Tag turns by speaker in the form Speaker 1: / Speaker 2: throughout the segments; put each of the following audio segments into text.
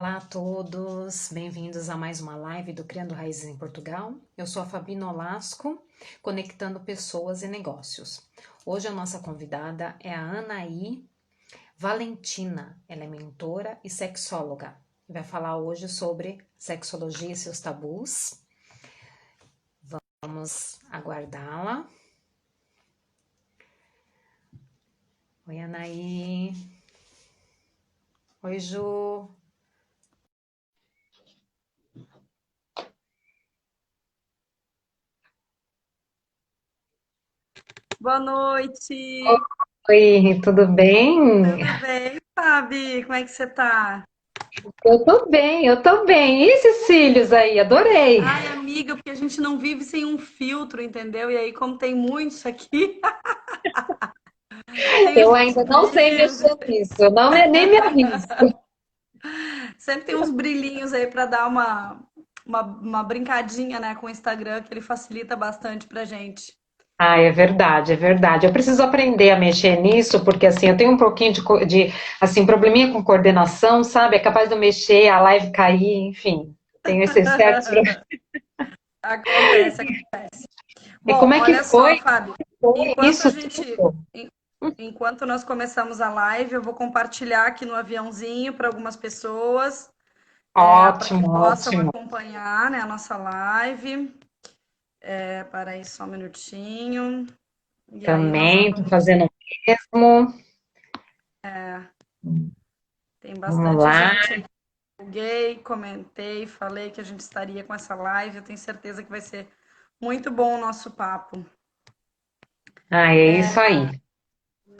Speaker 1: Olá a todos, bem-vindos a mais uma live do Criando Raízes em Portugal. Eu sou a Fabi Nolasco, conectando pessoas e negócios. Hoje a nossa convidada é a Anaí Valentina, ela é mentora e sexóloga. Vai falar hoje sobre sexologia e seus tabus. Vamos aguardá-la. Oi, Anaí. Oi, Ju.
Speaker 2: Boa noite,
Speaker 1: Oi, tudo bem?
Speaker 2: tudo bem, Fabi? Como é que você tá?
Speaker 1: Eu tô bem. E esses cílios aí? Adorei.
Speaker 2: Ai, amiga, porque a gente não vive sem um filtro, entendeu? E aí, como tem muitos aqui, tem
Speaker 1: Eu
Speaker 2: os
Speaker 1: ainda não sei
Speaker 2: brilhos,
Speaker 1: mexer nisso, eu não nem me arrisco.
Speaker 2: sempre tem uns brilhinhos aí para dar uma brincadinha, né, com o Instagram, que ele facilita bastante pra gente.
Speaker 1: Ah, é verdade, é verdade. Eu preciso aprender a mexer nisso, porque assim, eu tenho um pouquinho assim, probleminha com coordenação, sabe? É capaz de eu mexer, a live cair, enfim. Tenho esse certo.
Speaker 2: Acontece, acontece.
Speaker 1: E como
Speaker 2: Bom,
Speaker 1: é que
Speaker 2: olha só, Fábio,
Speaker 1: foi
Speaker 2: enquanto a
Speaker 1: isso
Speaker 2: gente,
Speaker 1: tudo?
Speaker 2: en- enquanto nós começamos a live, eu vou compartilhar aqui no aviãozinho para algumas pessoas, para que
Speaker 1: Ótimo,
Speaker 2: possam
Speaker 1: ótimo.
Speaker 2: acompanhar, né, a nossa live. Para aí só um minutinho. E aí nós já
Speaker 1: Também tô
Speaker 2: vamos.
Speaker 1: fazendo o mesmo.
Speaker 2: Tem
Speaker 1: Vamos
Speaker 2: bastante
Speaker 1: lá.
Speaker 2: gente aí. Divulguei, comentei, falei que a gente estaria com essa live. Eu tenho certeza que vai ser muito bom o nosso papo.
Speaker 1: Ah, é isso aí.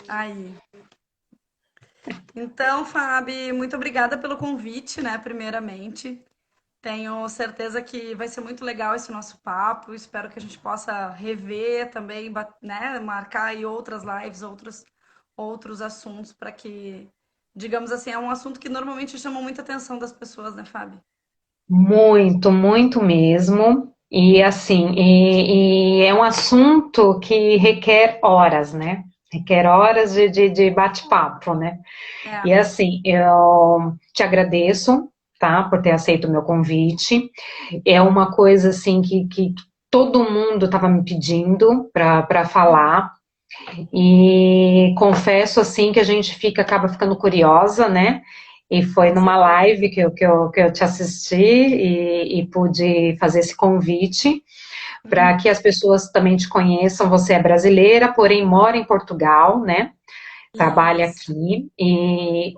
Speaker 2: Aí. Então, Fábio, muito obrigada pelo convite, né? Primeiramente. Tenho certeza que vai ser muito legal esse nosso papo. Espero que a gente possa rever também, né? Marcar aí outras lives, outros assuntos para que, digamos assim, é um assunto que normalmente chama muita atenção das pessoas, né, Fábio?
Speaker 1: Muito, muito mesmo. E assim, e é um assunto que requer horas, né? Requer horas de bate-papo, né?
Speaker 2: É,
Speaker 1: E assim, eu te agradeço, tá, por ter aceito o meu convite. É uma coisa assim que todo mundo estava me pedindo para falar. E confesso assim que a gente acaba ficando curiosa, né? E foi
Speaker 2: com
Speaker 1: numa
Speaker 2: certeza.
Speaker 1: live que eu te assisti e pude fazer esse convite para que as pessoas também te conheçam. Você é brasileira, porém mora em Portugal, né? Trabalha
Speaker 2: Isso.
Speaker 1: aqui e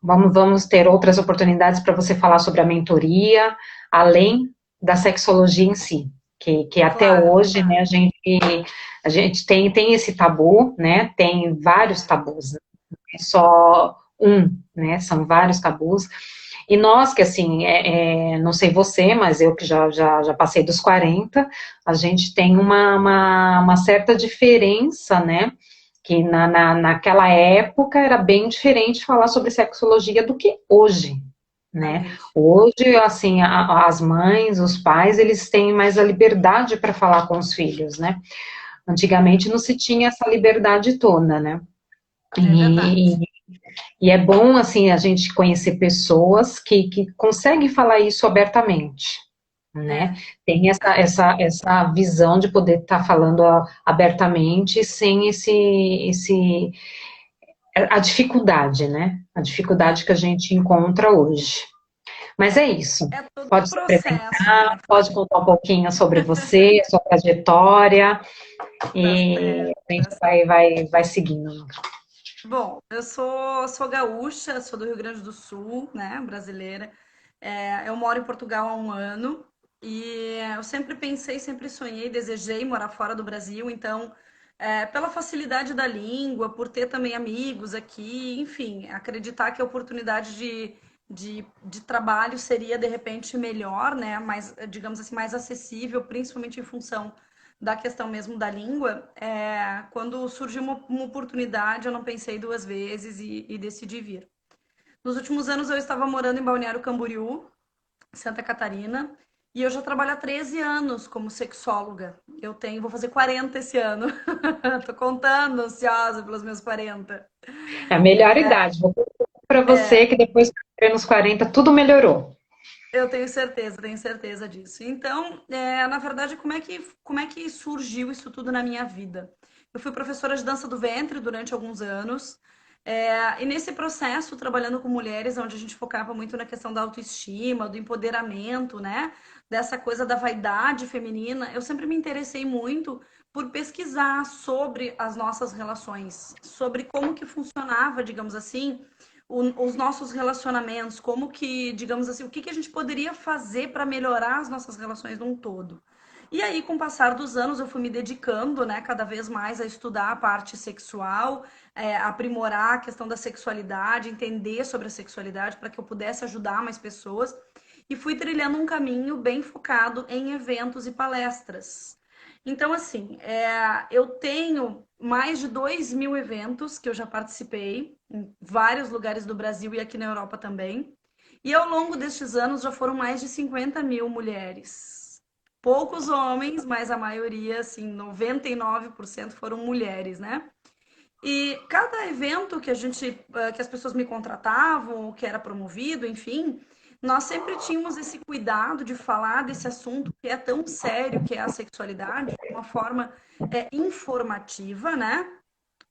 Speaker 1: vamos ter outras oportunidades para você falar sobre a mentoria, além da sexologia em si, que até
Speaker 2: Claro.
Speaker 1: hoje, né, a gente tem esse tabu, né, tem vários tabus, não é só um, né, são vários tabus, e nós que, assim, não sei você, mas eu que já passei dos 40, a gente tem uma certa diferença, né, que naquela época era bem diferente falar sobre sexologia do que hoje, né?
Speaker 2: Exatamente.
Speaker 1: Hoje, assim, as mães, os pais, eles têm mais a liberdade para falar com os filhos, né? Antigamente não se tinha essa liberdade toda, né?
Speaker 2: É verdade.
Speaker 1: E, e é bom, assim, a gente conhecer pessoas que conseguem falar isso abertamente, né?
Speaker 2: É.
Speaker 1: Tem essa visão de poder estar falando abertamente sem a dificuldade, né? A
Speaker 2: É.
Speaker 1: dificuldade que a gente encontra hoje. Mas é isso.
Speaker 2: É todo um
Speaker 1: Pode se
Speaker 2: processo,
Speaker 1: apresentar,
Speaker 2: né,
Speaker 1: pode
Speaker 2: Fábio?
Speaker 1: contar um pouquinho sobre você, sua trajetória,
Speaker 2: Tá
Speaker 1: e
Speaker 2: certo,
Speaker 1: a gente
Speaker 2: tá certo.
Speaker 1: vai seguindo.
Speaker 2: Bom, eu sou gaúcha, sou do Rio Grande do Sul, né, brasileira. Eu moro em Portugal há um ano e eu sempre pensei, sempre sonhei, desejei morar fora do Brasil. Então, pela facilidade da língua, por ter também amigos aqui, enfim, acreditar que a oportunidade de trabalho seria de repente melhor, né, mais, digamos assim, mais acessível, principalmente em função da questão mesmo da língua, quando surgiu uma oportunidade, eu não pensei duas vezes e decidi vir. Nos últimos anos eu estava morando em Balneário Camboriú, Santa Catarina, e eu já trabalho há 13 anos como sexóloga. Vou fazer 40 esse ano. Tô ansiosa pelos meus 40.
Speaker 1: É a melhor idade. Vou para você que depois. nos 40 tudo melhorou.
Speaker 2: Eu tenho certeza disso. Então, na verdade, como é que surgiu isso tudo na minha vida? Eu fui professora de dança do ventre durante alguns anos, e nesse processo, trabalhando com mulheres, onde a gente focava muito na questão da autoestima, do empoderamento, né? Dessa coisa da vaidade feminina, eu sempre me interessei muito por pesquisar sobre as nossas relações, sobre como que funcionava, digamos assim, os nossos relacionamentos, como que, digamos assim, o que que a gente poderia fazer para melhorar as nossas relações num todo. E aí, com o passar dos anos, eu fui me dedicando, né, cada vez mais a estudar a parte sexual, aprimorar a questão da sexualidade, entender sobre a sexualidade para que eu pudesse ajudar mais pessoas. E fui trilhando um caminho bem focado em eventos e palestras. Então, assim, eu tenho mais de 2.000 eventos que eu já participei, em vários lugares do Brasil e aqui na Europa também. E ao longo destes anos já foram mais de 50.000 mulheres. Poucos homens, mas a maioria, assim, 99% foram mulheres, né? E cada evento que as pessoas me contratavam, que era promovido, enfim, nós sempre tínhamos esse cuidado de falar desse assunto que é tão sério, que é a sexualidade, de uma forma informativa, né?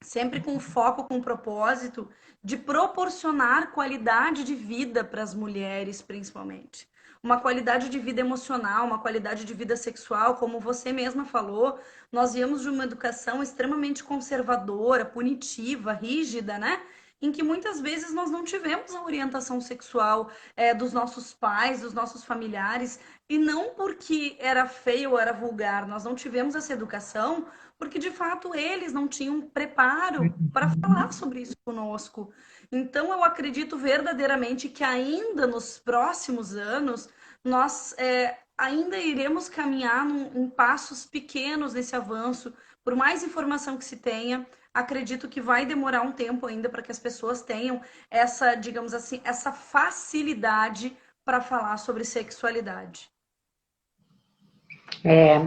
Speaker 2: Sempre com foco, com propósito de proporcionar qualidade de vida para as mulheres, principalmente. Uma qualidade de vida emocional, uma qualidade de vida sexual, como você mesma falou, nós viemos de uma educação extremamente conservadora, punitiva, rígida, né? Em que muitas vezes nós não tivemos a orientação sexual dos nossos pais, dos nossos familiares, e não porque era feio ou era vulgar, nós não tivemos essa educação porque de fato eles não tinham preparo para falar sobre isso conosco. Então eu acredito verdadeiramente que ainda nos próximos anos nós ainda iremos caminhar em passos pequenos nesse avanço. Por mais informação que se tenha, acredito que vai demorar um tempo ainda para que as pessoas tenham essa, digamos assim, essa facilidade para falar sobre sexualidade.
Speaker 1: É,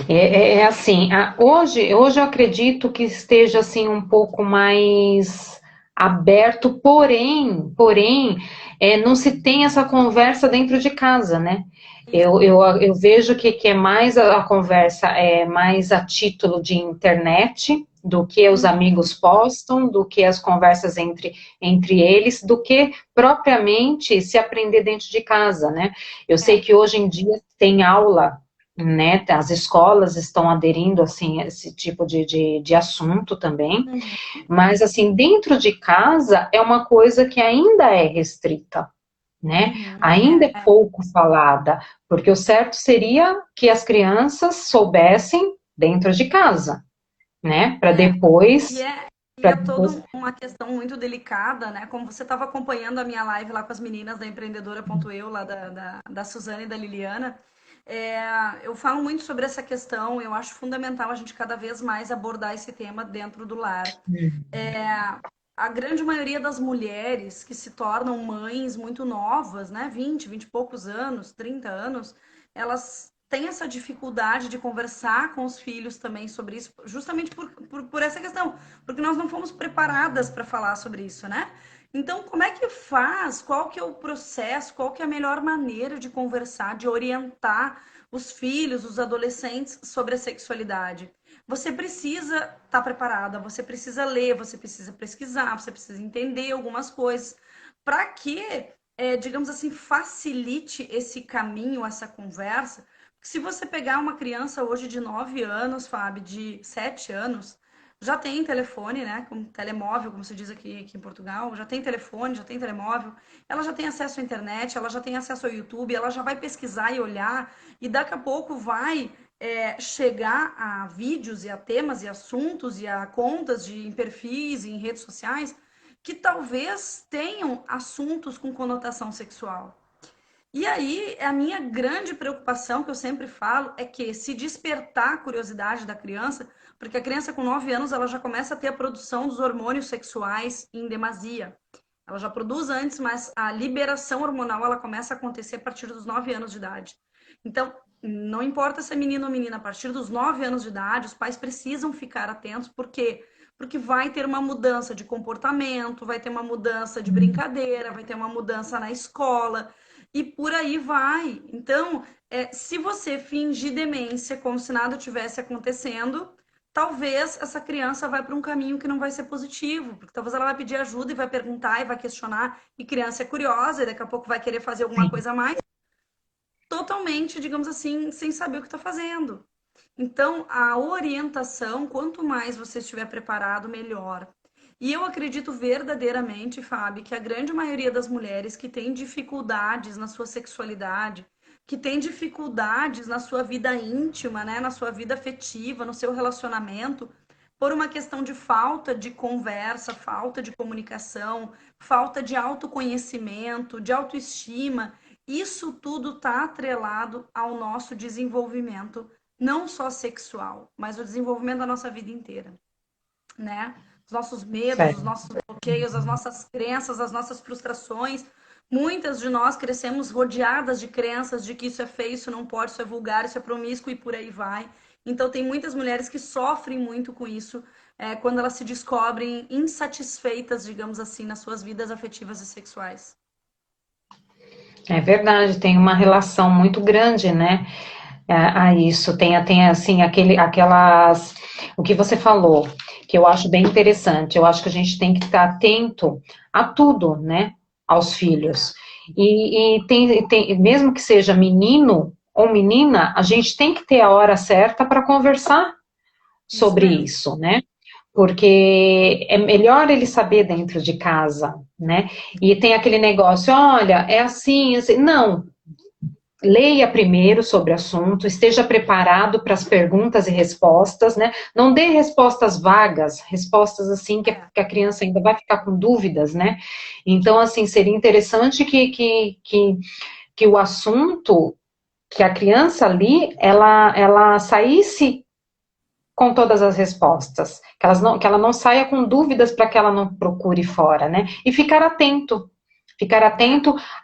Speaker 1: é assim, hoje eu acredito que esteja assim um pouco mais aberto, porém, não se tem essa conversa dentro de casa, né? Eu vejo que é mais a conversa é mais a título de internet do que os amigos postam, do que as conversas entre eles, do que propriamente se aprender dentro de casa, né? Eu sei que hoje em dia tem aula, né, as escolas estão aderindo, assim, a esse tipo de assunto também,
Speaker 2: Uhum.
Speaker 1: mas, assim, dentro de casa é uma coisa que ainda é restrita, né,
Speaker 2: Uhum.
Speaker 1: ainda é pouco falada, porque o certo seria que as crianças soubessem dentro de casa, né, para
Speaker 2: É.
Speaker 1: depois,
Speaker 2: E é, e
Speaker 1: para
Speaker 2: é
Speaker 1: depois,
Speaker 2: toda uma questão muito delicada, né? Como você estava acompanhando a minha live lá com as meninas da Empreendedora.eu, lá da Suzane e da Liliana, eu falo muito sobre essa questão, eu acho fundamental a gente cada vez mais abordar esse tema dentro do lar. A grande maioria das mulheres que se tornam mães muito novas, né, 20 e poucos anos, 30 anos, elas têm essa dificuldade de conversar com os filhos também sobre isso, justamente por essa questão, porque nós não fomos preparadas para falar sobre isso, né? Então, como é que faz? Qual que é o processo? Qual que é a melhor maneira de conversar, de orientar os filhos, os adolescentes sobre a sexualidade? Você precisa estar preparada, você precisa ler, você precisa pesquisar, você precisa entender algumas coisas para que, digamos assim, facilite esse caminho, essa conversa. Se você pegar uma criança hoje de 9 anos, Fábio, de 7 anos, já tem telefone, né? Com telemóvel, como se diz aqui em Portugal, já tem telefone, já tem telemóvel, ela já tem acesso à internet, ela já tem acesso ao YouTube, ela já vai pesquisar e olhar, e daqui a pouco vai chegar a vídeos e a temas e assuntos e a contas em perfis e em redes sociais que talvez tenham assuntos com conotação sexual. E aí, a minha grande preocupação, que eu sempre falo, é que se despertar a curiosidade da criança, porque a criança com 9 anos ela já começa a ter a produção dos hormônios sexuais em demasia. Ela já produz antes, mas a liberação hormonal ela começa a acontecer a partir dos 9 anos de idade. Então, não importa se é menino ou menina, a partir dos 9 anos de idade, os pais precisam ficar atentos, porque porque vai ter uma mudança de comportamento, vai ter uma mudança de brincadeira, vai ter uma mudança na escola, e por aí vai. Então, se você fingir demência como se nada tivesse acontecendo, talvez essa criança vá para um caminho que não vai ser positivo, porque talvez ela vai pedir ajuda e vai perguntar e vai questionar, e criança é curiosa, e daqui a pouco vai querer fazer alguma
Speaker 1: sim.
Speaker 2: coisa a mais, totalmente, digamos assim, sem saber o que está fazendo. Então, a orientação, quanto mais você estiver preparado, melhor. E eu acredito verdadeiramente, Fábio, que a grande maioria das mulheres que tem dificuldades na sua sexualidade, que tem dificuldades na sua vida íntima, né, na sua vida afetiva, no seu relacionamento, por uma questão de falta de conversa, falta de comunicação, falta de autoconhecimento, de autoestima, isso tudo está atrelado ao nosso desenvolvimento, não só sexual, mas o desenvolvimento da nossa vida inteira, né? Os nossos medos, os
Speaker 1: Certo.
Speaker 2: nossos bloqueios, as nossas crenças, as nossas frustrações. Muitas de nós crescemos rodeadas de crenças de que isso é feio, isso não pode, isso é vulgar, isso é promíscuo e por aí vai. Então, tem muitas mulheres que sofrem muito com isso quando elas se descobrem insatisfeitas, digamos assim, nas suas vidas afetivas e sexuais.
Speaker 1: É verdade, tem uma relação muito grande, né, a isso. Tem assim, o que você falou, que eu acho bem interessante. Eu acho que a gente tem que estar atento a tudo, né, aos filhos. Mesmo que seja menino ou menina, a gente tem que ter a hora certa para conversar
Speaker 2: Isso
Speaker 1: sobre
Speaker 2: mesmo.
Speaker 1: isso, né? Porque é melhor ele saber dentro de casa, né? E tem aquele negócio, olha, é assim, assim. Não, leia primeiro sobre o assunto, esteja preparado para as perguntas e respostas, né? Não dê respostas vagas, respostas assim que a criança ainda vai ficar com dúvidas, né? Então, assim, seria interessante que o assunto, que a criança ali, ela saísse com todas as respostas, que ela não saia com dúvidas para que ela não procure fora, né? E ficar atento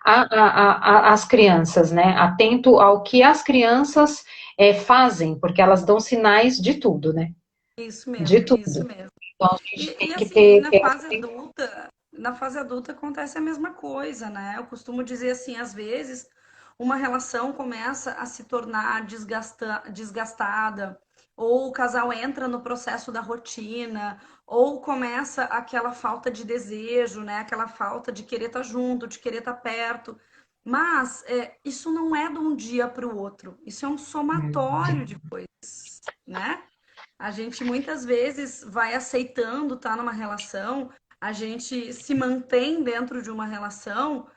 Speaker 1: às crianças, né? Atento ao que as crianças fazem, porque elas dão sinais de tudo, né?
Speaker 2: Isso
Speaker 1: De
Speaker 2: mesmo, isso
Speaker 1: tudo.
Speaker 2: mesmo.
Speaker 1: Então a gente
Speaker 2: E
Speaker 1: tem que
Speaker 2: assim,
Speaker 1: ter
Speaker 2: na fase adulta acontece a mesma coisa, né? Eu costumo dizer assim, às vezes, uma relação começa a se tornar desgastada, ou o casal entra no processo da rotina, ou começa aquela falta de desejo, né? Aquela falta de querer estar junto, de querer estar perto. Mas isso não é de um dia para o outro, isso é um somatório de coisas, né? A gente muitas vezes vai aceitando estar numa relação, a gente se mantém dentro de uma relação,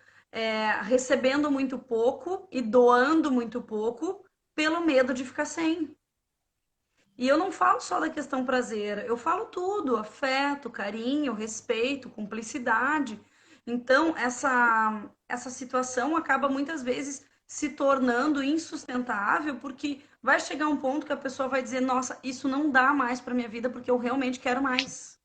Speaker 2: recebendo muito pouco e doando muito pouco pelo medo de ficar sem. E eu não falo só da questão prazer, eu falo tudo: afeto, carinho, respeito, cumplicidade. Então, essa situação acaba muitas vezes se tornando insustentável, porque vai chegar um ponto que a pessoa vai dizer: nossa, isso não dá mais para minha vida, porque eu realmente quero mais.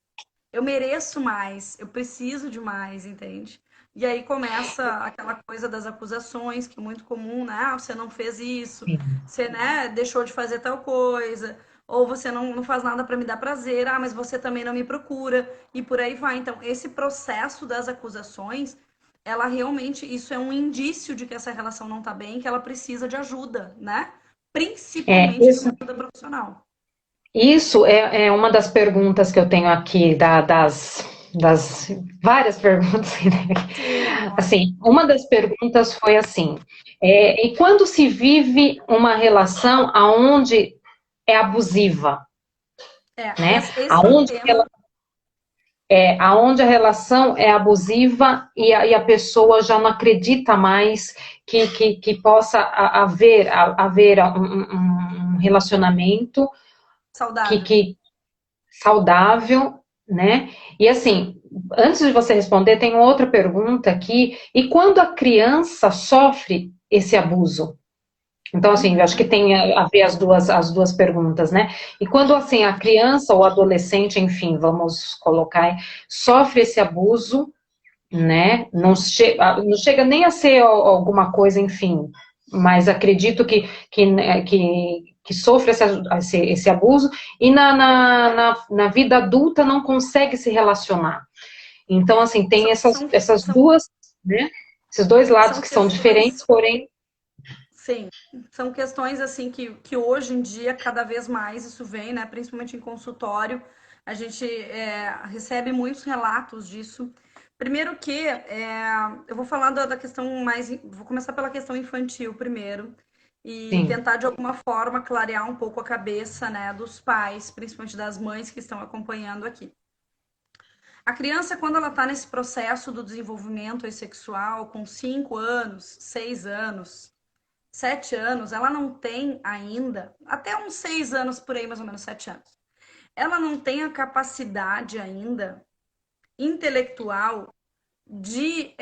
Speaker 2: Eu mereço mais, eu preciso de mais, entende? E aí começa aquela coisa das acusações, que é muito comum, né? Ah, você não fez isso, você, né, deixou de fazer tal coisa, ou você não faz nada para me dar prazer, ah, mas você também não me procura, e por aí vai. Então, esse processo das acusações, ela realmente, isso é um indício de que essa relação não tá bem, que ela precisa de ajuda, né? Principalmente de uma
Speaker 1: isso.
Speaker 2: ajuda profissional.
Speaker 1: Isso é uma das perguntas que eu tenho aqui, das várias perguntas, né?
Speaker 2: Sim,
Speaker 1: Assim, uma das perguntas foi assim, e quando se vive uma relação aonde é abusiva, né?
Speaker 2: esse é um tema.
Speaker 1: Aonde a relação é abusiva e a pessoa já não acredita mais que possa haver um relacionamento
Speaker 2: Saudável.
Speaker 1: que saudável, né? E assim, antes de você responder, tem outra pergunta aqui. E quando a criança sofre esse abuso? Então, assim, eu acho que
Speaker 2: Uhum.
Speaker 1: tem a ver as duas perguntas, né? E quando, assim, a criança ou adolescente, enfim, vamos colocar, sofre esse abuso, né? Não chega nem a ser alguma coisa, enfim, mas acredito que que sofre esse abuso, e na vida adulta não consegue se relacionar. Então, assim, tem essas duas, né? Esses dois lados que são diferentes, porém...
Speaker 2: Sim, são questões assim que hoje em dia, cada vez mais isso vem, né? Principalmente em consultório, a gente recebe muitos relatos disso. Primeiro que eu vou falar da questão mais. Vou começar pela questão infantil primeiro, e
Speaker 1: Sim.
Speaker 2: tentar de alguma forma clarear um pouco a cabeça, né, dos pais, principalmente das mães que estão acompanhando aqui. A criança, quando ela está nesse processo do desenvolvimento sexual, com 5 anos, 6 anos, 7 anos, ela não tem ainda, até uns 6 anos por aí, mais ou menos 7 anos, ela não tem a capacidade ainda intelectual de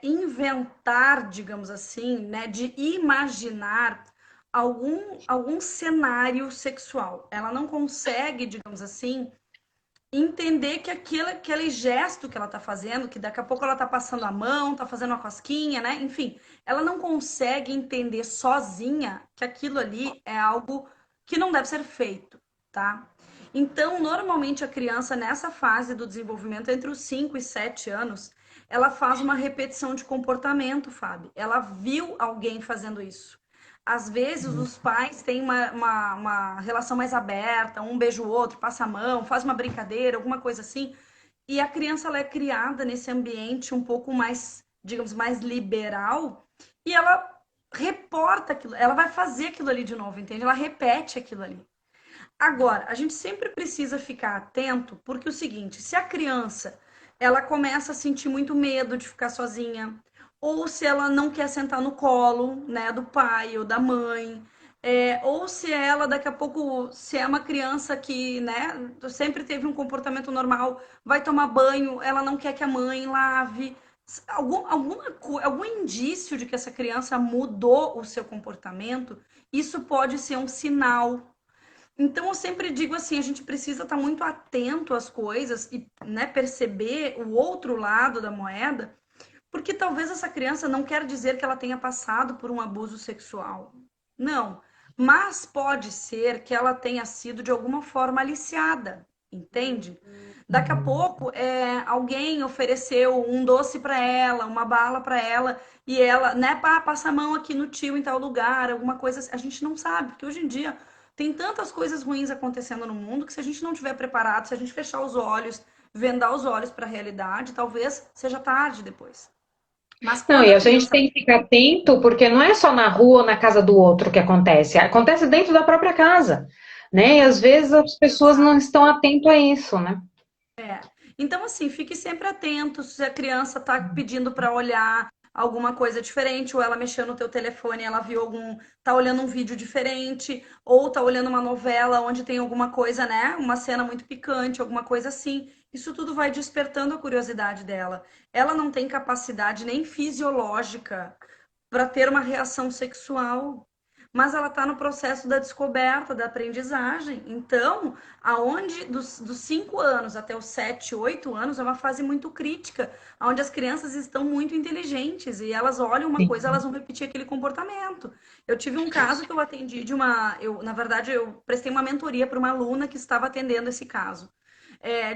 Speaker 2: inventar, digamos assim, né, de imaginar algum cenário sexual. Ela não consegue, digamos assim, entender que aquele gesto que ela está fazendo, que daqui a pouco ela está passando a mão, está fazendo uma cosquinha, né? Enfim, ela não consegue entender sozinha que aquilo ali é algo que não deve ser feito, tá? Então, normalmente a criança nessa fase do desenvolvimento, entre os 5 e 7 anos, ela faz uma repetição de comportamento, Fábio. Ela viu alguém fazendo isso. Às vezes os pais têm uma relação mais aberta, um beija o outro, passa a mão, faz uma brincadeira, alguma coisa assim, e a criança ela é criada nesse ambiente um pouco mais, digamos, mais liberal, e ela reporta aquilo, ela vai fazer aquilo ali de novo, entende? Ela repete aquilo ali. Agora, a gente sempre precisa ficar atento, porque é o seguinte, se a criança ela começa a sentir muito medo de ficar sozinha, ou se ela não quer sentar no colo, né, do pai ou da mãe, ou se ela daqui a pouco, se é uma criança que, né, sempre teve um comportamento normal, vai tomar banho, ela não quer que a mãe lave, algum indício de que essa criança mudou o seu comportamento, isso pode ser um sinal. Então, eu sempre digo assim, a gente precisa estar muito atento às coisas e, né, perceber o outro lado da moeda, porque talvez essa criança não quer dizer que ela tenha passado por um abuso sexual. Não. Mas pode ser que ela tenha sido de alguma forma aliciada, entende? Daqui a pouco, alguém ofereceu um doce para ela, uma bala para ela, e ela, né, passa a mão aqui no tio em tal lugar, alguma coisa assim. A gente não sabe, porque hoje em dia tem tantas coisas ruins acontecendo no mundo que se a gente não estiver preparado, se a gente fechar os olhos, vendar os olhos para a realidade, talvez seja tarde depois. Mas
Speaker 1: Não,
Speaker 2: quando
Speaker 1: e
Speaker 2: a
Speaker 1: a gente
Speaker 2: criança.
Speaker 1: tem que ficar atento, porque não é só na rua ou na casa do outro que acontece, acontece dentro da própria casa, né? E às vezes as pessoas não estão atentas a isso, né?
Speaker 2: Então, assim, fique sempre atento se a criança está pedindo para olhar alguma coisa diferente, ou ela mexeu no teu telefone, ela viu tá olhando um vídeo diferente, ou tá olhando uma novela onde tem alguma coisa, né? Uma cena muito picante, alguma coisa assim. Isso tudo vai despertando a curiosidade dela. Ela não tem capacidade nem fisiológica para ter uma reação sexual, mas ela está no processo da descoberta, da aprendizagem. Então, aonde dos 5 anos até os 7, 8 anos é uma fase muito crítica, onde as crianças estão muito inteligentes e elas olham uma coisa, elas vão repetir aquele comportamento. Eu tive um caso que eu atendi na verdade, eu prestei uma mentoria para uma aluna que estava atendendo esse caso.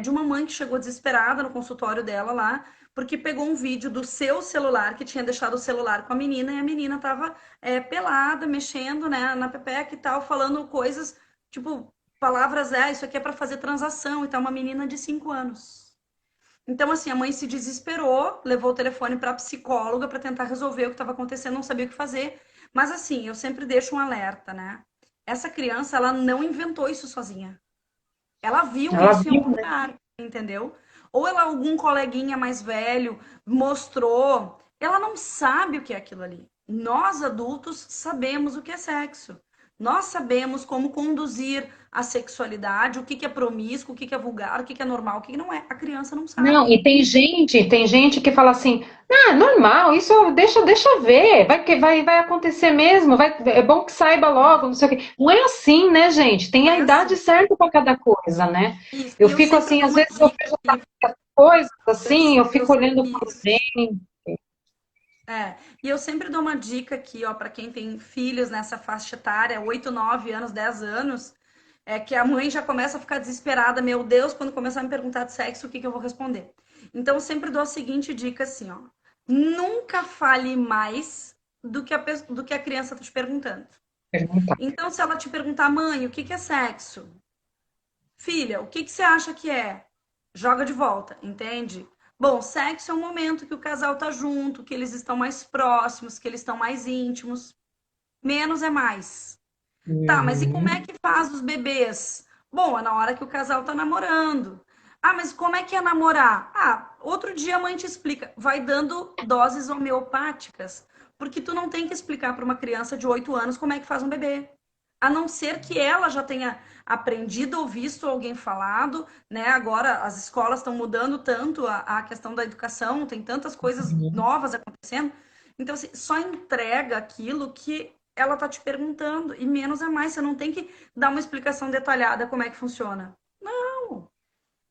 Speaker 2: De uma mãe que chegou desesperada no consultório dela lá, porque pegou um vídeo do seu celular, que tinha deixado o celular com a menina, e a menina estava pelada, mexendo, né, na pepeca e tal, falando coisas, tipo, palavras, isso aqui é para fazer transação, e tal, uma menina de 5 anos. Então, assim, a mãe se desesperou, levou o telefone para a psicóloga para tentar resolver o que estava acontecendo, não sabia o que fazer. Mas, assim, eu sempre deixo um alerta, né? Essa criança, ela não inventou isso sozinha. Ela viu
Speaker 1: Ela
Speaker 2: isso em
Speaker 1: viu,
Speaker 2: algum
Speaker 1: né?
Speaker 2: lugar, entendeu? Ou ela, algum coleguinha mais velho mostrou. Ela não sabe o que é aquilo ali. Nós adultos sabemos o que é sexo. Nós sabemos como conduzir a sexualidade, o que que é promíscuo, o que que é vulgar, o que que é normal, o que que não é. A criança não
Speaker 1: Não,
Speaker 2: sabe.
Speaker 1: e tem gente que fala assim, normal, isso deixa ver, vai acontecer mesmo, é bom que saiba logo, não sei o quê. Não é assim, né, gente? Tem
Speaker 2: Não
Speaker 1: a
Speaker 2: é
Speaker 1: idade
Speaker 2: assim.
Speaker 1: certa para cada coisa, né?
Speaker 2: Isso.
Speaker 1: Eu
Speaker 2: E eu
Speaker 1: fico
Speaker 2: sempre
Speaker 1: assim,
Speaker 2: dou
Speaker 1: às
Speaker 2: uma
Speaker 1: vezes eu
Speaker 2: dica.
Speaker 1: vejo coisas assim, eu
Speaker 2: Eu,
Speaker 1: fico olhando e falo,
Speaker 2: isso.
Speaker 1: gente,
Speaker 2: E eu sempre dou uma dica aqui, ó, para quem tem filhos nessa faixa etária, 8, 9 anos, 10 anos, é que a mãe já começa a ficar desesperada, meu Deus, quando começar a me perguntar de sexo, o que que eu vou responder? Então, eu sempre dou a seguinte dica assim, ó, nunca fale mais do que a criança está te perguntando.
Speaker 1: Perguntar.
Speaker 2: Então, se ela te perguntar, mãe, o que que é sexo? Filha, o que que você acha que é? Joga de volta, entende? Bom, sexo é um momento que o casal tá junto, que eles estão mais próximos, que eles estão mais íntimos. Menos é mais. Tá, mas e como é
Speaker 1: Uhum.
Speaker 2: que faz os bebês? Bom, é na hora que o casal tá namorando. Ah, mas como é que é namorar? Ah, outro dia a mãe te explica. Vai dando doses homeopáticas, porque tu não tem que explicar para uma criança de 8 anos como é que faz um bebê. A não ser que ela já tenha aprendido ou visto alguém falado, né? Agora as escolas estão mudando tanto a questão da educação, tem tantas coisas
Speaker 1: Uhum.
Speaker 2: novas acontecendo. Então, assim, só entrega aquilo que ela tá te perguntando, e menos é mais. Você não tem que dar uma explicação detalhada como é que funciona. Não,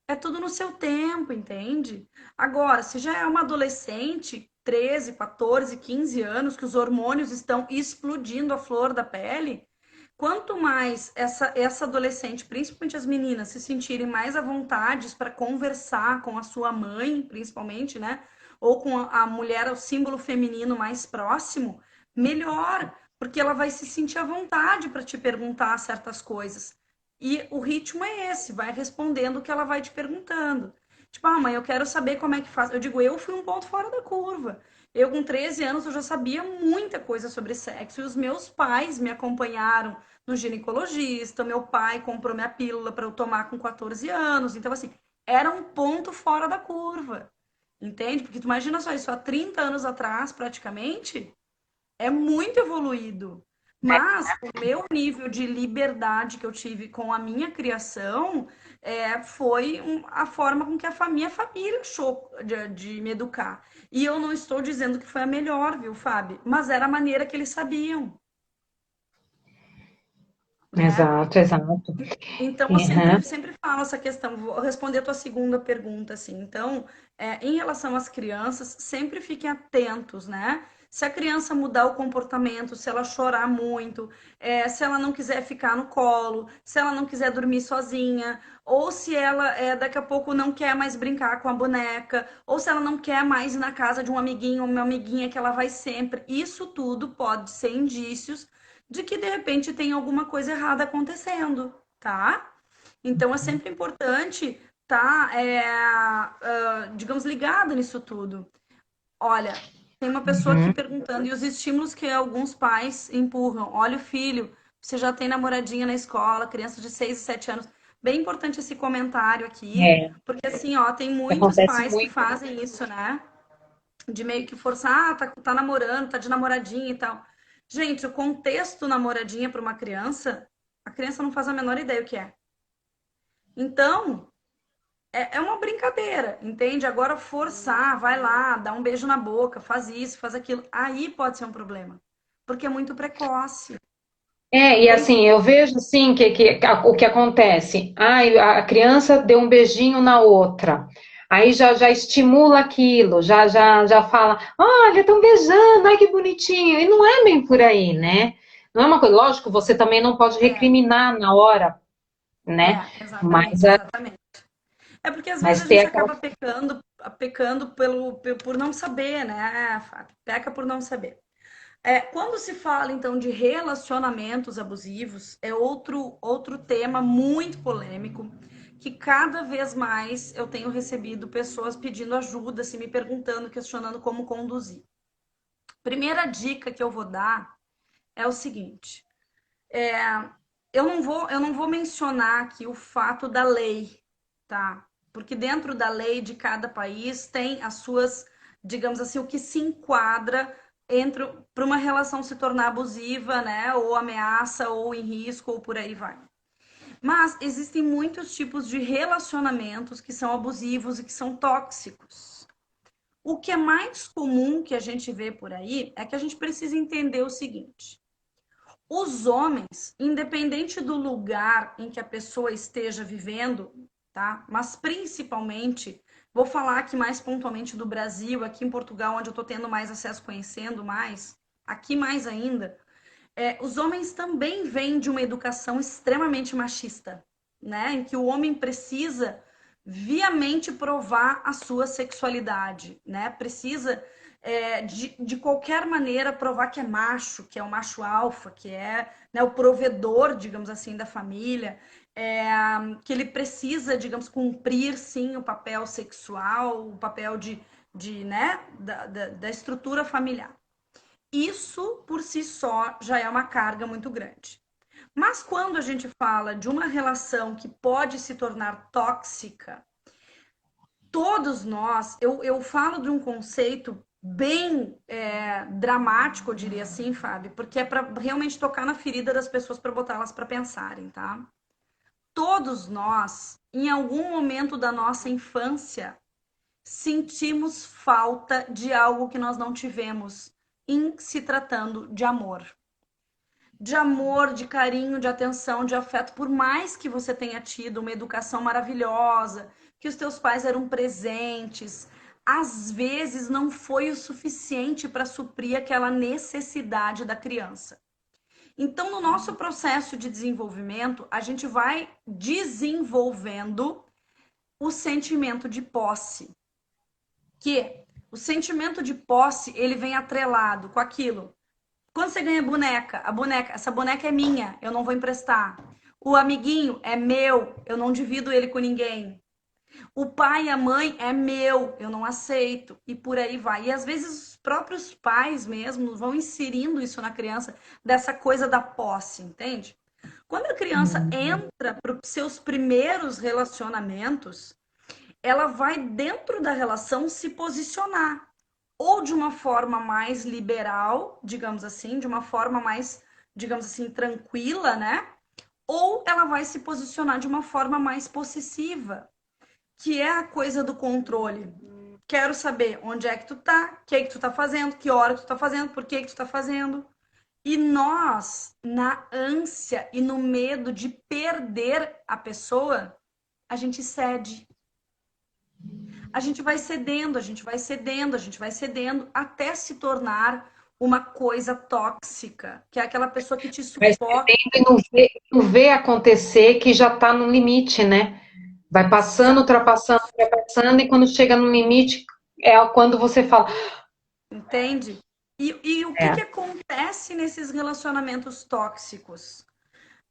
Speaker 2: é tudo no seu tempo, entende? Agora, se já é uma adolescente, 13, 14, 15 anos, que os hormônios estão explodindo a flor da pele, quanto mais essa adolescente, principalmente as meninas, se sentirem mais à vontade para conversar com a sua mãe, principalmente, né? Ou com a mulher, o símbolo feminino mais próximo, melhor, porque ela vai se sentir à vontade para te perguntar certas coisas. E o ritmo é esse, vai respondendo o que ela vai te perguntando. Tipo, ah, mãe, eu quero saber como é que faz. Eu digo, eu fui um ponto fora da curva. Eu, com 13 anos, eu já sabia muita coisa sobre sexo e os meus pais me acompanharam no ginecologista. Meu pai comprou minha pílula para eu tomar com 14 anos. Então, assim, era um ponto fora da curva. Entende? Porque tu imagina só isso há 30 anos atrás, praticamente, é muito evoluído. Mas o meu nível de liberdade que eu tive com a minha criação foi a forma com que minha família achou de me educar. E eu não estou dizendo que foi a melhor, viu, Fábio? Mas era a maneira que eles sabiam, né?
Speaker 1: Exato, exato.
Speaker 2: Então, eu
Speaker 1: Uhum.
Speaker 2: sempre falo essa questão. Vou responder a tua segunda pergunta, assim. Então, em relação às crianças, sempre fiquem atentos, né? Se a criança mudar o comportamento, se ela chorar muito, se ela não quiser ficar no colo, se ela não quiser dormir sozinha, ou se ela daqui a pouco não quer mais brincar com a boneca, ou se ela não quer mais ir na casa de um amiguinho ou uma amiguinha que ela vai sempre. Isso tudo pode ser indícios de que de repente tem alguma coisa errada acontecendo, tá? Então é sempre importante estar, digamos, ligado nisso tudo. Olha, tem uma pessoa aqui
Speaker 1: Uhum.
Speaker 2: perguntando, e os estímulos que alguns pais empurram? Olha o filho, você já tem namoradinha na escola, criança de 6 e 7 anos. Bem importante esse comentário aqui,
Speaker 1: É,
Speaker 2: porque assim, ó, tem muitos
Speaker 1: acontece
Speaker 2: pais que
Speaker 1: muito.
Speaker 2: fazem isso, né? De meio que forçar, tá namorando, tá de namoradinha e tal. Gente, o contexto namoradinha para uma criança, a criança não faz a menor ideia o que é. Então, é uma brincadeira, entende? Agora forçar, vai lá, dá um beijo na boca, faz isso, faz aquilo, aí pode ser um problema, porque é muito precoce.
Speaker 1: E
Speaker 2: Tem
Speaker 1: assim, eu vejo assim o que acontece. Ai, a criança deu um beijinho na outra. Aí já estimula aquilo, já fala, olha, estão beijando, ai que bonitinho. E não é bem por aí, né? Não é uma coisa, lógico, você também não pode
Speaker 2: é,
Speaker 1: recriminar na hora, né? Mas,
Speaker 2: exatamente, exatamente. É porque às vezes
Speaker 1: mas
Speaker 2: a
Speaker 1: ter
Speaker 2: gente
Speaker 1: aquela.
Speaker 2: acaba pecando por não saber, né, Fábio? Peca por não saber. Quando se fala, então, de relacionamentos abusivos, é outro tema muito polêmico, que cada vez mais eu tenho recebido pessoas pedindo ajuda, se me perguntando, questionando como conduzir. Primeira dica que eu vou dar é o seguinte: é, eu não vou mencionar aqui o fato da lei, tá? Porque dentro da lei de cada país tem as suas, digamos assim, o que se enquadra entre para uma relação se tornar abusiva, né? Ou ameaça, ou em risco, ou por aí vai. Mas existem muitos tipos de relacionamentos que são abusivos e que são tóxicos. O que é mais comum que a gente vê por aí é que a gente precisa entender o seguinte: os homens, independente do lugar em que a pessoa esteja vivendo, tá? Mas principalmente Vou falar aqui mais pontualmente do Brasil, aqui em Portugal, onde eu estou tendo mais acesso, conhecendo mais, aqui mais ainda. Os homens também vêm de uma educação extremamente machista, né? Em que o homem precisa viamente provar a sua sexualidade, né? Precisa de qualquer maneira provar que é macho, que é o macho alfa, que é, né, o provedor, digamos assim, da família, que ele precisa, digamos, cumprir sim o papel sexual, o papel né, da estrutura familiar. Isso por si só já é uma carga muito grande. Mas quando a gente fala de uma relação que pode se tornar tóxica, todos nós, eu falo de um conceito bem dramático, eu diria assim, Fábio, porque é para realmente tocar na ferida das pessoas para botá-las para pensarem, tá? Todos nós, em algum momento da nossa infância, sentimos falta de algo que nós não tivemos em se tratando de amor. De amor, de carinho, de atenção, de afeto, por mais que você tenha tido uma educação maravilhosa, que os teus pais eram presentes, às vezes não foi o suficiente para suprir aquela necessidade da criança. Então, no nosso processo de desenvolvimento, a gente vai desenvolvendo o sentimento de posse, que o sentimento de posse, ele vem atrelado com aquilo. Quando você ganha essa boneca é minha, eu não vou emprestar. O amiguinho é meu, eu não divido ele com ninguém. O pai e a mãe é meu, eu não aceito. E por aí vai. E às vezes os próprios pais mesmo vão inserindo isso na criança, dessa coisa da posse, entende? Quando a criança entra para os seus primeiros relacionamentos, ela vai dentro da relação se posicionar. Ou de uma forma mais liberal, digamos assim, de uma forma mais, digamos assim, tranquila, né? Ou ela vai se posicionar de uma forma mais possessiva, que é a coisa do controle. Quero saber onde é que tu tá, o que é que tu tá fazendo, que hora que tu tá fazendo, por que que tu tá fazendo. E nós, na ânsia e no medo de perder a pessoa, a gente cede. A gente vai cedendo, a gente vai cedendo, a gente vai cedendo, até se tornar uma coisa tóxica, que é aquela pessoa que te
Speaker 1: Vai
Speaker 2: sufoca.
Speaker 1: cedendo e não vê acontecer que já está no limite, né? Vai passando, ultrapassando, ultrapassando, e quando chega no limite, é quando você fala.
Speaker 2: Entende? E o que
Speaker 1: É.
Speaker 2: que acontece nesses relacionamentos tóxicos?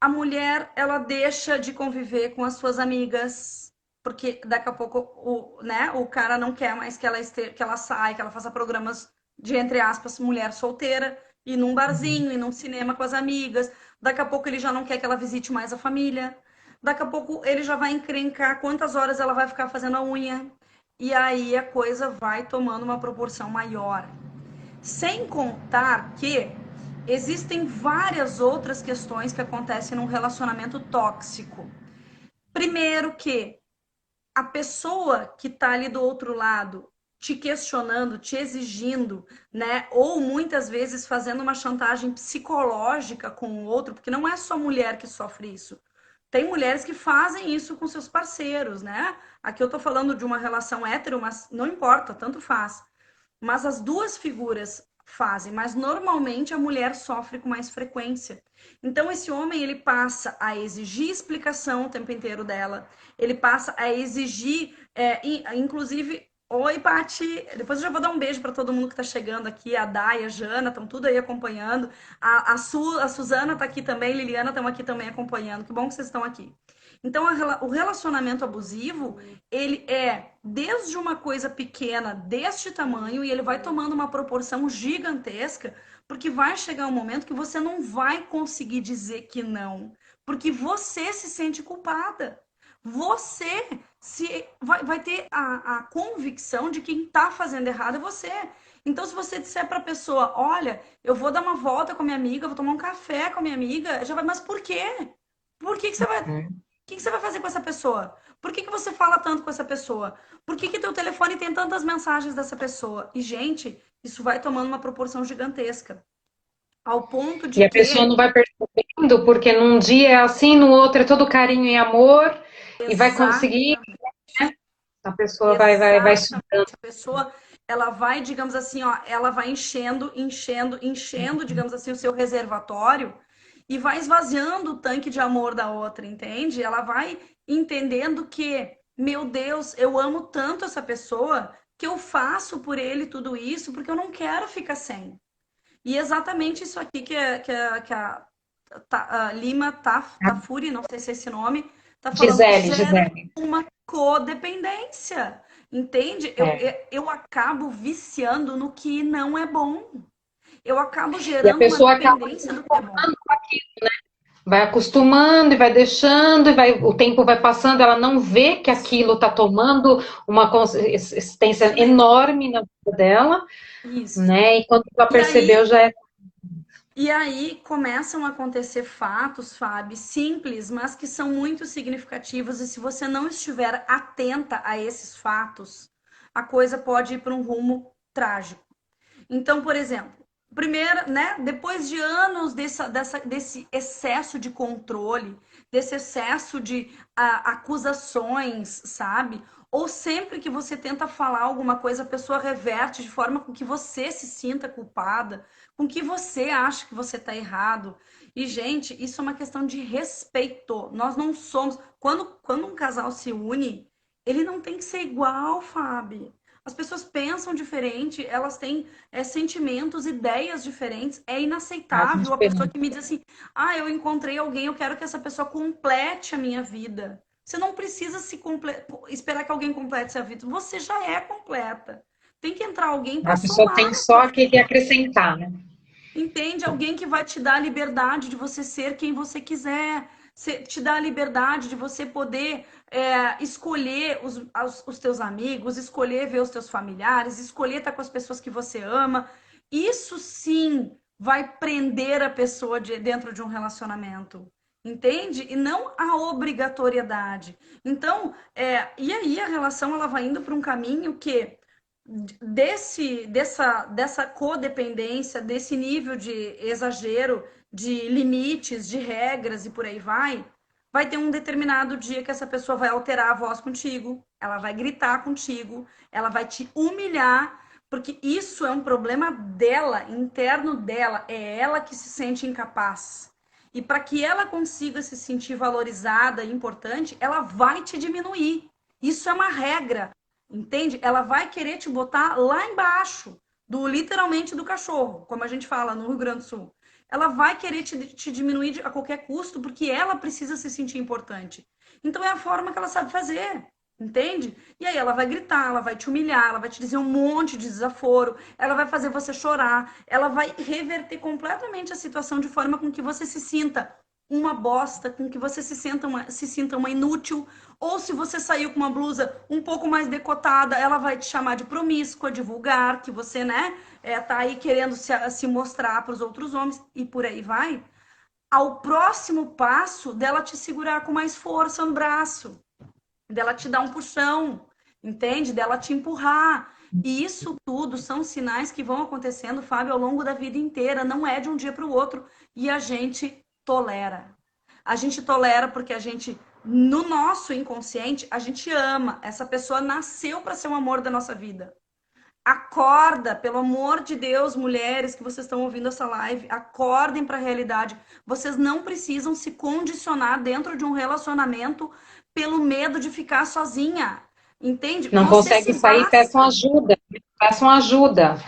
Speaker 2: A mulher, ela deixa de conviver com as suas amigas, porque daqui a pouco o cara não quer mais que ela saia, que ela faça programas de, entre aspas, mulher solteira, ir num barzinho, ir num cinema com as amigas. Daqui a pouco ele já não quer que ela visite mais a família. Daqui a pouco ele já vai encrencar quantas horas ela vai ficar fazendo a unha. E aí a coisa vai tomando uma proporção maior. Sem contar que existem várias outras questões que acontecem num relacionamento tóxico. Primeiro que a pessoa que está ali do outro lado te questionando, te exigindo, né? Ou muitas vezes fazendo uma chantagem psicológica com o outro, porque não é só mulher que sofre isso. Tem mulheres que fazem isso com seus parceiros, né? Aqui eu tô falando de uma relação hétero, mas não importa, tanto faz. Mas as duas figuras fazem, mas normalmente a mulher sofre com mais frequência. Então esse homem ele passa a exigir explicação o tempo inteiro dela, ele passa a exigir, inclusive, oi Pati, depois eu já vou dar um beijo para todo mundo que está chegando aqui, a Day, a Jana, estão tudo aí acompanhando, a Suzana está aqui também, Liliana estão aqui também acompanhando, que bom que vocês estão aqui. Então, o relacionamento abusivo, ele é desde uma coisa pequena, deste tamanho, e ele vai tomando uma proporção gigantesca, porque vai chegar um momento que você não vai conseguir dizer que não, porque você se sente culpada. Você vai ter a convicção de que quem está fazendo errado é você. Então, se você disser para a pessoa, olha, eu vou dar uma volta com a minha amiga, vou tomar um café com a minha amiga, já vai, mas por quê? Por que você vai que você vai fazer com essa pessoa? Por que você fala tanto com essa pessoa? Por que teu telefone tem tantas mensagens dessa pessoa? E, gente, isso vai tomando uma proporção gigantesca. Ao ponto de
Speaker 1: E a pessoa
Speaker 2: que...
Speaker 1: não vai percebendo, porque num dia é assim, no outro é todo carinho e amor, e vai conseguir,
Speaker 2: Exatamente.
Speaker 1: né? A pessoa vai
Speaker 2: Exatamente.
Speaker 1: sugando.
Speaker 2: A pessoa, ela vai, digamos assim, ó, ela vai enchendo, digamos assim, o seu reservatório e vai esvaziando o tanque de amor da outra, entende? Ela vai entendendo que, meu Deus, eu amo tanto essa pessoa que eu faço por ele tudo isso porque eu não quero ficar sem. E exatamente isso aqui que a Lima Tafuri, não sei se é esse nome, tá falando, gera
Speaker 1: Gisele.
Speaker 2: uma codependência. Entende? Eu,
Speaker 1: É.
Speaker 2: eu, eu acabo viciando no que não é bom. Eu acabo
Speaker 1: E a
Speaker 2: gerando uma
Speaker 1: pessoa acaba
Speaker 2: dependência do que é bom.
Speaker 1: vai acostumando e vai deixando, o tempo vai passando, ela não vê que aquilo está tomando uma consistência
Speaker 2: Isso mesmo.
Speaker 1: enorme na vida dela,
Speaker 2: Isso.
Speaker 1: né? E quando ela
Speaker 2: E
Speaker 1: percebeu,
Speaker 2: aí,
Speaker 1: já é.
Speaker 2: e aí começam a acontecer fatos, Fábio, simples, mas que são muito significativos. E se você não estiver atenta a esses fatos, a coisa pode ir para um rumo trágico. Então, por exemplo, primeiro, né, depois de anos desse excesso de controle, desse excesso de acusações, sabe? Ou sempre que você tenta falar alguma coisa, a pessoa reverte de forma com que você se sinta culpada, com que você acha que você está errado. E, gente, isso é uma questão de respeito. Nós não somos. Quando um casal se une, ele não tem que ser igual, Fábio. As pessoas pensam diferente, elas têm sentimentos, ideias diferentes. É
Speaker 1: A gente
Speaker 2: inaceitável a pessoa que me diz assim: ah, eu encontrei alguém, eu quero que essa pessoa complete a minha vida. Você não precisa esperar que alguém complete a vida. Você já é completa. Tem que entrar alguém para
Speaker 1: a pessoa
Speaker 2: somar
Speaker 1: tem
Speaker 2: na sua
Speaker 1: só que
Speaker 2: vida.
Speaker 1: acrescentar, né?
Speaker 2: Entende? Alguém que vai te dar a liberdade de você ser quem você quiser, te dar a liberdade de você poder escolher os teus amigos, escolher ver os teus familiares, escolher estar com as pessoas que você ama. Isso sim vai prender a pessoa dentro de um relacionamento. Entende? E não a obrigatoriedade. Então, e aí a relação ela vai indo para um caminho que dessa codependência, desse nível de exagero, de limites, de regras e por aí vai ter um determinado dia que essa pessoa vai alterar a voz contigo, ela vai gritar contigo, ela vai te humilhar, porque isso é um problema dela, interno dela, é ela que se sente incapaz. E para que ela consiga se sentir valorizada e importante, ela vai te diminuir. Isso é uma regra. Entende? Ela vai querer te botar lá embaixo, literalmente do cachorro, como a gente fala no Rio Grande do Sul. Ela vai querer te diminuir a qualquer custo, porque ela precisa se sentir importante. Então é a forma que ela sabe fazer. Entende? E aí ela vai gritar, ela vai te humilhar, ela vai te dizer um monte de desaforo, ela vai fazer você chorar, ela vai reverter completamente a situação de forma com que você se sinta uma bosta, com que você se sinta uma inútil, ou se você saiu com uma blusa um pouco mais decotada, ela vai te chamar de promíscua, de vulgar, que você, né, tá aí querendo se mostrar para os outros homens e por aí vai. Ao próximo passo dela te segurar com mais força no braço, dela te dar um puxão, entende? Dela te empurrar. E isso tudo são sinais que vão acontecendo, Fábio, ao longo da vida inteira, não é de um dia para o outro. E a gente tolera. A gente tolera porque a gente, no nosso inconsciente, a gente ama. Essa pessoa nasceu para ser o amor da nossa vida. Acorda, pelo amor de Deus, mulheres que vocês estão ouvindo essa live, acordem para a realidade. Vocês não precisam se condicionar dentro de um relacionamento pelo medo de ficar sozinha. Entende?
Speaker 1: Não
Speaker 2: Você se
Speaker 1: consegue sair, peçam
Speaker 2: basta.
Speaker 1: ajuda. Peçam ajuda.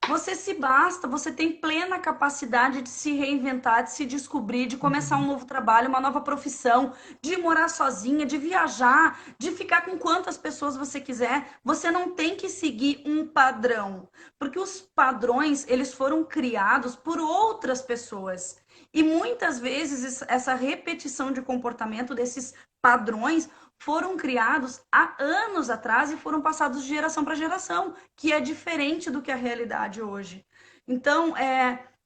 Speaker 2: Você se basta, você tem plena capacidade de se reinventar, de se descobrir, de começar um novo trabalho, uma nova profissão, de morar sozinha, de viajar, de ficar com quantas pessoas você quiser. Você não tem que seguir um padrão, porque os padrões, eles foram criados por outras pessoas. E muitas vezes essa repetição de comportamento desses padrões foram criados há anos atrás e foram passados de geração para geração, que é diferente do que a realidade hoje. Então,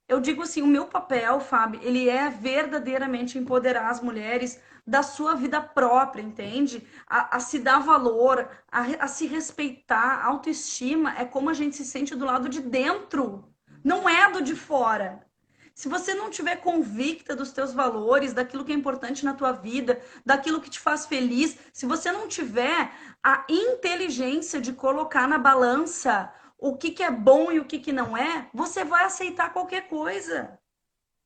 Speaker 2: eu digo assim, o meu papel, Fábio, ele é verdadeiramente empoderar as mulheres da sua vida própria, entende? A se dar valor, a se respeitar, a autoestima é como a gente se sente do lado de dentro, não é do de fora. Se você não tiver convicta dos teus valores, daquilo que é importante na tua vida, daquilo que te faz feliz, se você não tiver a inteligência de colocar na balança o que é bom e o que não é, você vai aceitar qualquer coisa.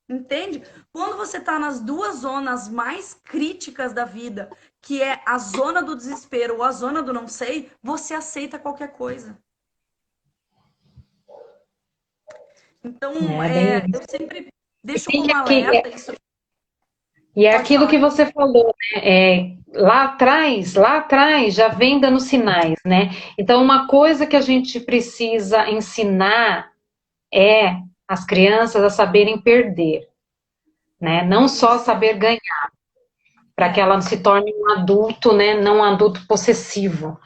Speaker 2: Entende? Quando você está nas duas zonas mais críticas da vida, que é a zona do desespero ou a zona do não sei, você aceita qualquer coisa. Então,
Speaker 1: É bem
Speaker 2: eu
Speaker 1: isso.
Speaker 2: sempre
Speaker 1: E
Speaker 2: deixo
Speaker 1: tem
Speaker 2: como
Speaker 1: que,
Speaker 2: alerta isso.
Speaker 1: e é
Speaker 2: Pode
Speaker 1: aquilo
Speaker 2: falar.
Speaker 1: que você falou, né? Lá atrás já vem dando sinais, né? Então, uma coisa que a gente precisa ensinar é as crianças a saberem perder, né? Não só
Speaker 2: Isso.
Speaker 1: saber ganhar, para que
Speaker 2: É.
Speaker 1: ela se torne um adulto, né? Não um adulto possessivo,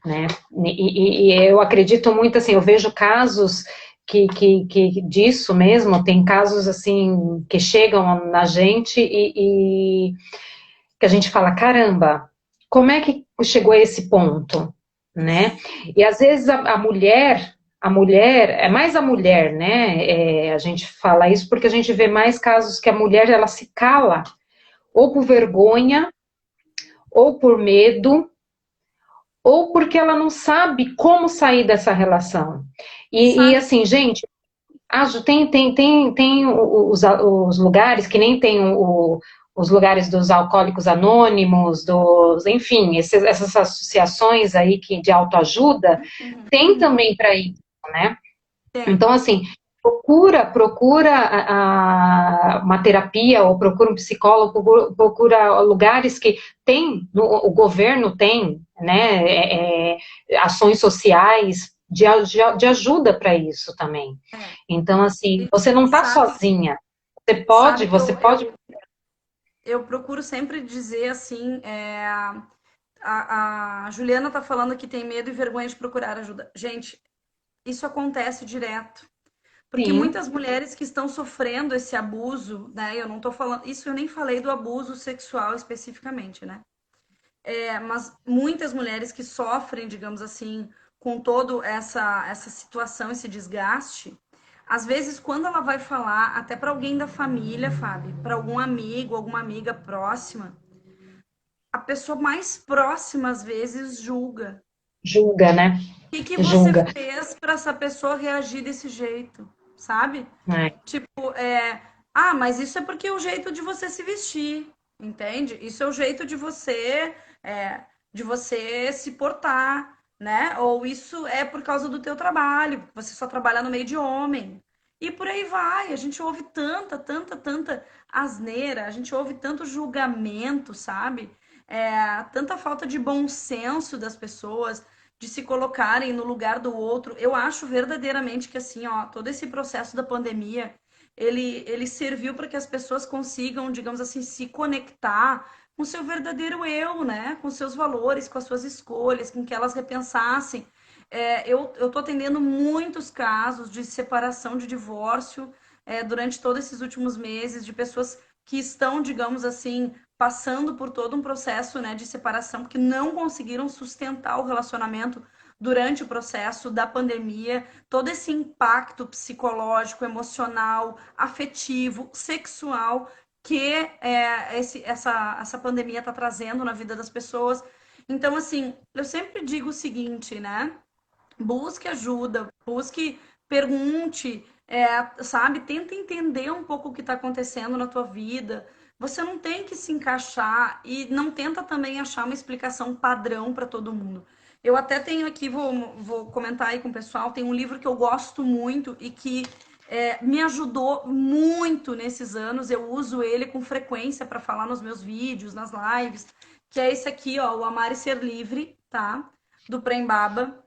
Speaker 1: né? E eu acredito muito assim, eu vejo casos que disso mesmo, tem casos assim que chegam na gente e que a gente fala, caramba, como é que chegou a esse ponto, né? E às vezes a mulher, é mais a mulher, né? A gente fala isso porque a gente vê mais casos que a mulher, ela se cala, ou por vergonha, ou por medo, ou porque ela não sabe como sair dessa relação. E
Speaker 2: Sabe?
Speaker 1: assim, gente, tem os lugares que nem tem os lugares dos alcoólicos anônimos, enfim, essas associações aí de autoajuda,
Speaker 2: Uhum,
Speaker 1: tem
Speaker 2: uhum.
Speaker 1: também para isso, né?
Speaker 2: Tem.
Speaker 1: Então, assim, procura uma terapia ou procura um psicólogo, procura lugares que tem, o governo tem, né, ações sociais de ajuda para isso também.
Speaker 2: É.
Speaker 1: Então, assim,
Speaker 2: E
Speaker 1: você não está
Speaker 2: sabe,
Speaker 1: sozinha. Você pode,
Speaker 2: sabe que
Speaker 1: você pode.
Speaker 2: eu procuro sempre dizer assim, a Juliana tá falando que tem medo e vergonha de procurar ajuda. Gente, isso acontece direto. Porque
Speaker 1: Sim,
Speaker 2: muitas mulheres que estão sofrendo esse abuso, né? Eu não tô falando. Isso eu nem falei do abuso sexual especificamente, né? Mas muitas mulheres que sofrem, digamos assim, com toda essa situação, esse desgaste, às vezes, quando ela vai falar, até para alguém da família, Fábio, para algum amigo, alguma amiga próxima, a pessoa mais próxima, às vezes, julga.
Speaker 1: julga, né?
Speaker 2: O que você
Speaker 1: Julga.
Speaker 2: fez para essa pessoa reagir desse jeito, sabe?
Speaker 1: É,
Speaker 2: Tipo, mas isso é porque é o jeito de você se vestir, entende? Isso é o jeito de você se portar, né? Ou isso é por causa do teu trabalho, você só trabalha no meio de homem. E por aí vai. A gente ouve tanta asneira, a gente ouve tanto julgamento, sabe? Tanta falta de bom senso das pessoas, de se colocarem no lugar do outro. Eu acho verdadeiramente que assim, ó, todo esse processo da pandemia, ele serviu para que as pessoas consigam, digamos assim, se conectar com seu verdadeiro eu, né? Com seus valores, com as suas escolhas, com que elas repensassem. Eu estou atendendo muitos casos de separação, de divórcio, durante todos esses últimos meses, de pessoas que estão, digamos assim, passando por todo um processo, né, de separação, porque não conseguiram sustentar o relacionamento durante o processo da pandemia, todo esse impacto psicológico, emocional, afetivo, sexual que essa pandemia está trazendo na vida das pessoas. Então, assim, eu sempre digo o seguinte, né? Busque ajuda, busque, pergunte, sabe? Tenta entender um pouco o que está acontecendo na tua vida. Você não tem que se encaixar e não tenta também achar uma explicação padrão para todo mundo. Eu até tenho aqui, vou comentar aí com o pessoal, tem um livro que eu gosto muito e que me ajudou muito nesses anos. Eu uso ele com frequência para falar nos meus vídeos, nas lives, que é esse aqui, ó, O Amar e Ser Livre, tá? Do Prem Baba.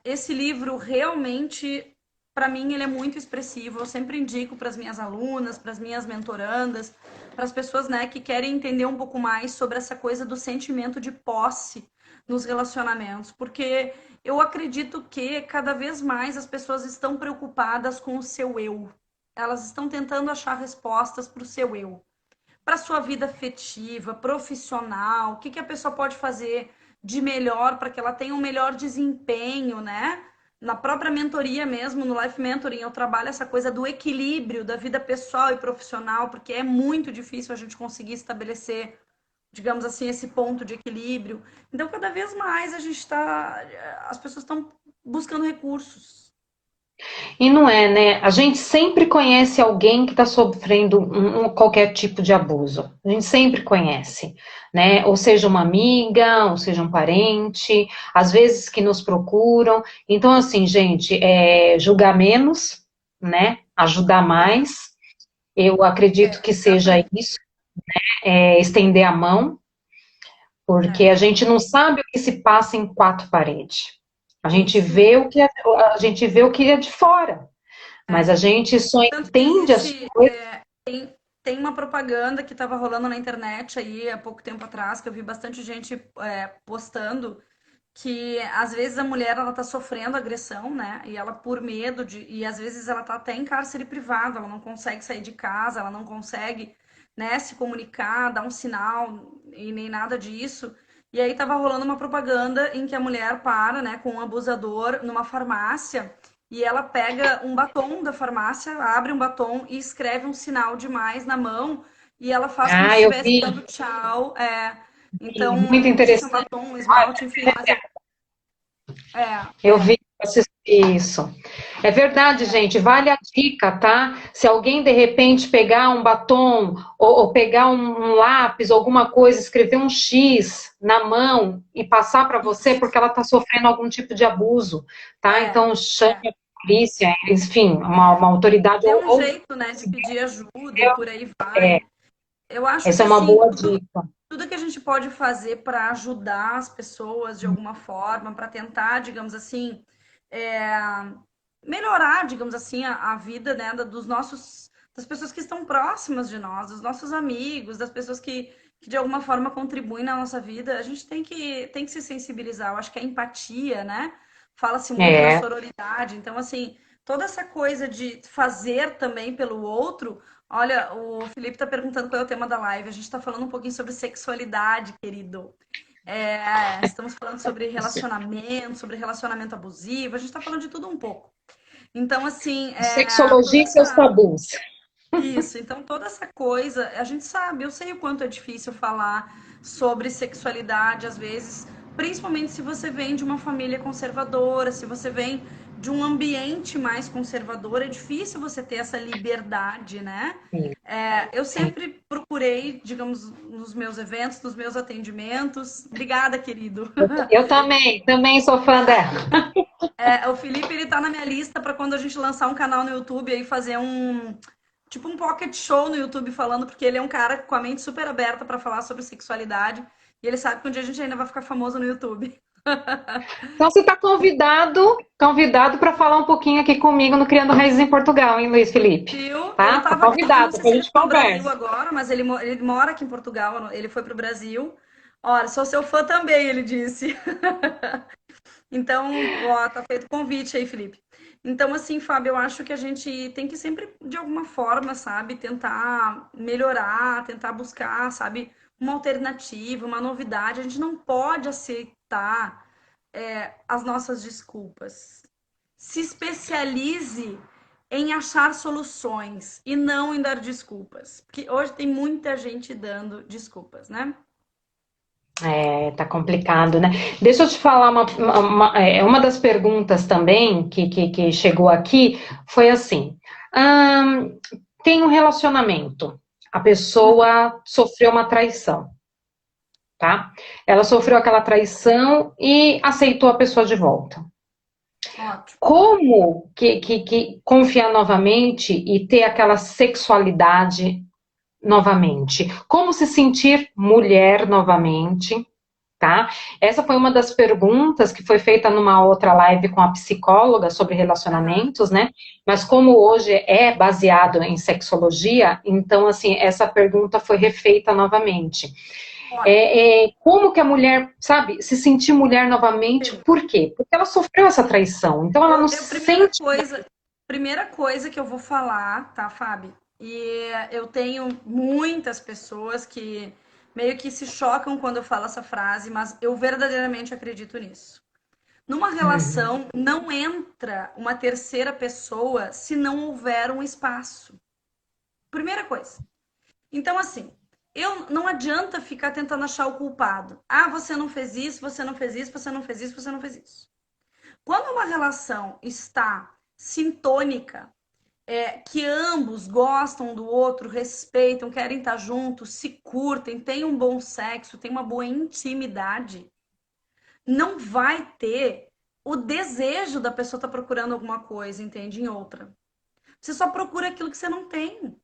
Speaker 2: Esse livro realmente, para mim, ele é muito expressivo. Eu sempre indico para as minhas alunas, para as minhas mentorandas, para as pessoas, né, que querem entender um pouco mais sobre essa coisa do sentimento de posse nos relacionamentos, porque eu acredito que cada vez mais as pessoas estão preocupadas com o seu eu. Elas estão tentando achar respostas para o seu eu, para sua vida afetiva, profissional, o que a pessoa pode fazer de melhor para que ela tenha um melhor desempenho, né? na própria mentoria mesmo, no Life Mentoring, eu trabalho essa coisa do equilíbrio da vida pessoal e profissional, porque é muito difícil a gente conseguir estabelecer, digamos assim, esse ponto de equilíbrio. Então, cada vez mais as pessoas estão buscando recursos.
Speaker 1: E não é, né? A gente sempre conhece alguém que está sofrendo qualquer tipo de abuso. A gente sempre conhece, né? Ou seja, uma amiga, ou seja, um parente, às vezes que nos procuram. Então, assim, gente, julgar menos, né? Ajudar mais. Eu acredito que seja
Speaker 2: Exatamente.
Speaker 1: isso, estender a mão, porque
Speaker 2: É.
Speaker 1: a gente não sabe o que se passa em quatro paredes. A
Speaker 2: É
Speaker 1: gente
Speaker 2: isso
Speaker 1: vê
Speaker 2: mesmo.
Speaker 1: o que a gente vê o que é de fora. Mas
Speaker 2: É.
Speaker 1: a gente só
Speaker 2: Tanto que
Speaker 1: entende as
Speaker 2: existe,
Speaker 1: coisas.
Speaker 2: tem uma propaganda que estava rolando na internet aí há pouco tempo atrás, que eu vi bastante gente postando, que às vezes a mulher ela tá sofrendo agressão, né? E ela por medo de, e às vezes ela tá até em cárcere privado, ela não consegue sair de casa, ela não consegue, né, se comunicar, dar um sinal e nem nada disso. E aí tava rolando uma propaganda em que a mulher para, né, com um abusador numa farmácia e ela pega um batom da farmácia, abre um batom e escreve um sinal de mais na mão e ela faz como se
Speaker 1: Ah, eu
Speaker 2: estivesse
Speaker 1: vi,
Speaker 2: dando tchau. Então,
Speaker 1: muito
Speaker 2: não sei se é um
Speaker 1: interessante.
Speaker 2: batom, um esmalte, enfim, mas
Speaker 1: Eu vi, assisti isso. É verdade,
Speaker 2: é,
Speaker 1: gente, vale a dica, tá? Se alguém de repente pegar um batom ou pegar um lápis, alguma coisa, escrever um X na mão e passar para você
Speaker 2: isso.
Speaker 1: porque ela está sofrendo algum tipo de abuso, tá?
Speaker 2: É,
Speaker 1: Então chame
Speaker 2: é,
Speaker 1: a polícia, enfim,
Speaker 2: é.
Speaker 1: uma autoridade
Speaker 2: Dê um
Speaker 1: ou
Speaker 2: jeito, né, de pedir ajuda e por aí vai. Eu acho
Speaker 1: essa
Speaker 2: que
Speaker 1: é uma
Speaker 2: assim,
Speaker 1: boa dica.
Speaker 2: tudo que a gente pode fazer para ajudar as pessoas de alguma forma, para tentar, digamos assim, é, melhorar, digamos assim, a vida, né, dos nossos, das pessoas que estão próximas de nós, dos nossos amigos, das pessoas que de alguma forma contribuem na nossa vida, a gente tem que se sensibilizar. Eu acho que a empatia, né? Fala-se muito na
Speaker 1: É,
Speaker 2: sororidade. Então, assim, toda essa coisa de fazer também pelo outro. Olha, o Felipe está perguntando qual é o tema da live. A gente está falando um pouquinho sobre sexualidade, querido. Estamos falando sobre relacionamento abusivo, a gente está falando de tudo um pouco. Então, assim,
Speaker 1: sexologia
Speaker 2: toda
Speaker 1: e seus
Speaker 2: essa.
Speaker 1: tabus.
Speaker 2: Isso, então toda essa coisa, a gente sabe, eu sei o quanto é difícil falar sobre sexualidade às vezes, principalmente se você vem de uma família conservadora, se você vem de um ambiente mais conservador, é difícil você ter essa liberdade, né?
Speaker 1: Sim,
Speaker 2: Eu
Speaker 1: sim.
Speaker 2: sempre procurei, digamos, nos meus eventos, nos meus atendimentos. Obrigada, querido.
Speaker 1: Eu também sou fã dela.
Speaker 2: O Felipe, ele tá na minha lista para quando a gente lançar um canal no YouTube aí fazer tipo um pocket show no YouTube falando, porque ele é um cara com a mente super aberta para falar sobre sexualidade e ele sabe que um dia a gente ainda vai ficar famoso no YouTube.
Speaker 1: Então você está convidado para falar um pouquinho aqui comigo no Criando Raízes em Portugal, hein, Luiz Felipe?
Speaker 2: Viu?
Speaker 1: Tá? Tá
Speaker 2: Eu não
Speaker 1: convidado,
Speaker 2: sei
Speaker 1: depois
Speaker 2: se
Speaker 1: a
Speaker 2: ele
Speaker 1: gente
Speaker 2: foi pro Brasil
Speaker 1: conversa.
Speaker 2: agora, mas ele mora aqui em Portugal, ele foi pro Brasil. Olha, sou seu fã também, ele disse. Então, ó, tá feito o convite aí, Felipe. Então, assim, Fábio, eu acho que a gente tem que sempre, de alguma forma, sabe, tentar melhorar, tentar buscar, sabe, uma alternativa, uma novidade. A gente não pode aceitar as nossas desculpas. Se especialize em achar soluções e não em dar desculpas. Porque hoje tem muita gente dando desculpas, né?
Speaker 1: Tá complicado, né? Deixa eu te falar uma das perguntas também que chegou aqui foi assim: hum, tem um relacionamento, a pessoa sofreu uma traição, tá? Ela sofreu aquela traição e aceitou a pessoa de volta.
Speaker 2: Ótimo.
Speaker 1: Como que confiar novamente e ter aquela sexualidade novamente? Como se sentir mulher novamente? Tá? Essa foi uma das perguntas que foi feita numa outra live com a psicóloga sobre
Speaker 2: Aham.
Speaker 1: relacionamentos, né? Mas como hoje é baseado em sexologia, então assim essa pergunta foi refeita novamente.
Speaker 2: Ótimo.
Speaker 1: Como que a mulher, sabe, se sentir mulher novamente? Por quê? Porque ela sofreu essa traição, então ela não se sente.
Speaker 2: Primeira coisa que eu vou falar, tá, Fábio? E eu tenho muitas pessoas que meio que se chocam quando eu falo essa frase, mas eu verdadeiramente acredito nisso. Numa
Speaker 1: Uhum.
Speaker 2: relação, não entra uma terceira pessoa se não houver um espaço. Primeira coisa. Então, assim, eu não adianta ficar tentando achar o culpado. Ah, você não fez isso, você não fez isso, você não fez isso, você não fez isso. Quando uma relação está sintônica, que ambos gostam do outro, respeitam, querem estar juntos, se curtem, têm um bom sexo, têm uma boa intimidade, não vai ter o desejo da pessoa estar procurando alguma coisa, entende? Em outra. Você só procura aquilo que você não tem.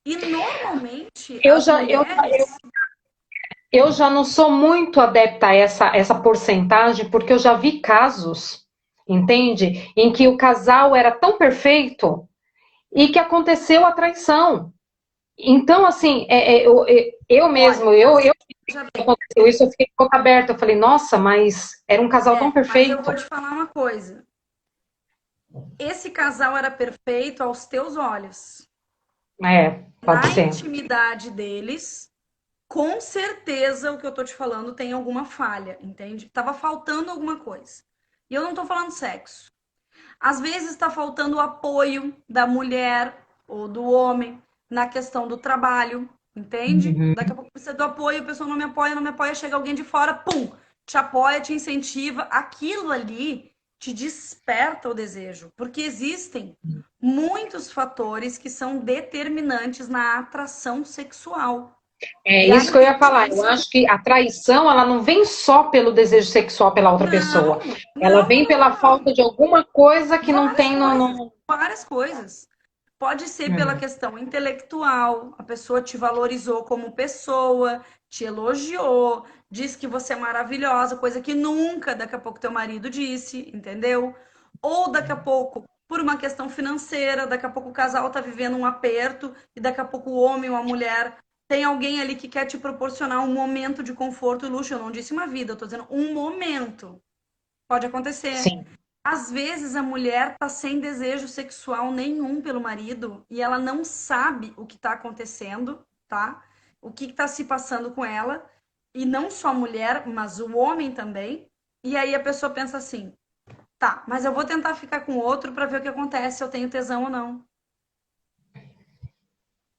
Speaker 2: E normalmente
Speaker 1: Eu
Speaker 2: as
Speaker 1: já, eu,
Speaker 2: mulheres.
Speaker 1: eu já não sou muito adepta a essa porcentagem, porque eu já vi casos, entende? Em que o casal era tão perfeito e que aconteceu a traição. Então, assim, eu
Speaker 2: Olha,
Speaker 1: mesmo,
Speaker 2: mas
Speaker 1: eu
Speaker 2: veja bem,
Speaker 1: aconteceu isso, eu fiquei de boca aberta. Eu falei, nossa, mas era um casal tão
Speaker 2: mas eu
Speaker 1: perfeito.
Speaker 2: vou te falar uma coisa. Esse casal era perfeito aos teus olhos.
Speaker 1: É, pode
Speaker 2: Na
Speaker 1: ser.
Speaker 2: intimidade deles, com certeza o que eu tô te falando tem alguma falha, entende? Tava faltando alguma coisa. E eu não tô falando sexo. Às vezes está faltando o apoio da mulher ou do homem na questão do trabalho, entende?
Speaker 1: Uhum.
Speaker 2: Daqui a pouco precisa do apoio, a pessoa não me apoia, chega alguém de fora, pum, te apoia, te incentiva. Aquilo ali te desperta o desejo, porque existem muitos fatores que são determinantes na atração sexual.
Speaker 1: É
Speaker 2: E a
Speaker 1: isso que eu ia falar. Eu
Speaker 2: inteligência.
Speaker 1: acho que a traição, ela não vem só pelo desejo sexual pela outra pessoa.
Speaker 2: Não,
Speaker 1: Ela
Speaker 2: não,
Speaker 1: vem
Speaker 2: não,
Speaker 1: pela
Speaker 2: não.
Speaker 1: falta de alguma coisa que não
Speaker 2: Várias
Speaker 1: tem no.
Speaker 2: coisas, várias coisas. Pode ser pela
Speaker 1: Hum.
Speaker 2: questão intelectual, a pessoa te valorizou como pessoa, te elogiou, disse que você é maravilhosa, coisa que nunca daqui a pouco teu marido disse, entendeu? Ou daqui a pouco, por uma questão financeira, daqui a pouco o casal tá vivendo um aperto e daqui a pouco o homem ou a mulher tem alguém ali que quer te proporcionar um momento de conforto e luxo. Eu não disse uma vida, eu tô dizendo um momento. Pode acontecer.
Speaker 1: Sim.
Speaker 2: Às vezes a mulher tá sem desejo sexual nenhum pelo marido e ela não sabe o que está acontecendo, tá? O que está se passando com ela. E não só a mulher, mas o homem também. E aí a pessoa pensa assim: tá, mas eu vou tentar ficar com outro para ver o que acontece, se eu tenho tesão ou não.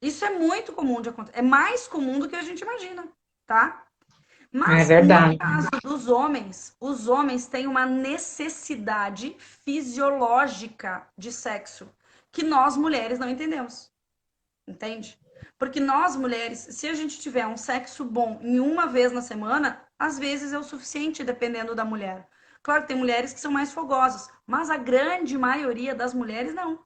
Speaker 2: Isso é muito comum de acontecer. É mais comum do que a gente imagina, tá?
Speaker 1: É
Speaker 2: Mas no
Speaker 1: verdade.
Speaker 2: caso dos homens, os homens têm uma necessidade fisiológica de sexo que nós mulheres não entendemos, entende? Porque nós mulheres, se a gente tiver um sexo bom em uma vez na semana, às vezes é o suficiente, dependendo da mulher. Claro que tem mulheres que são mais fogosas, mas a grande maioria das mulheres não.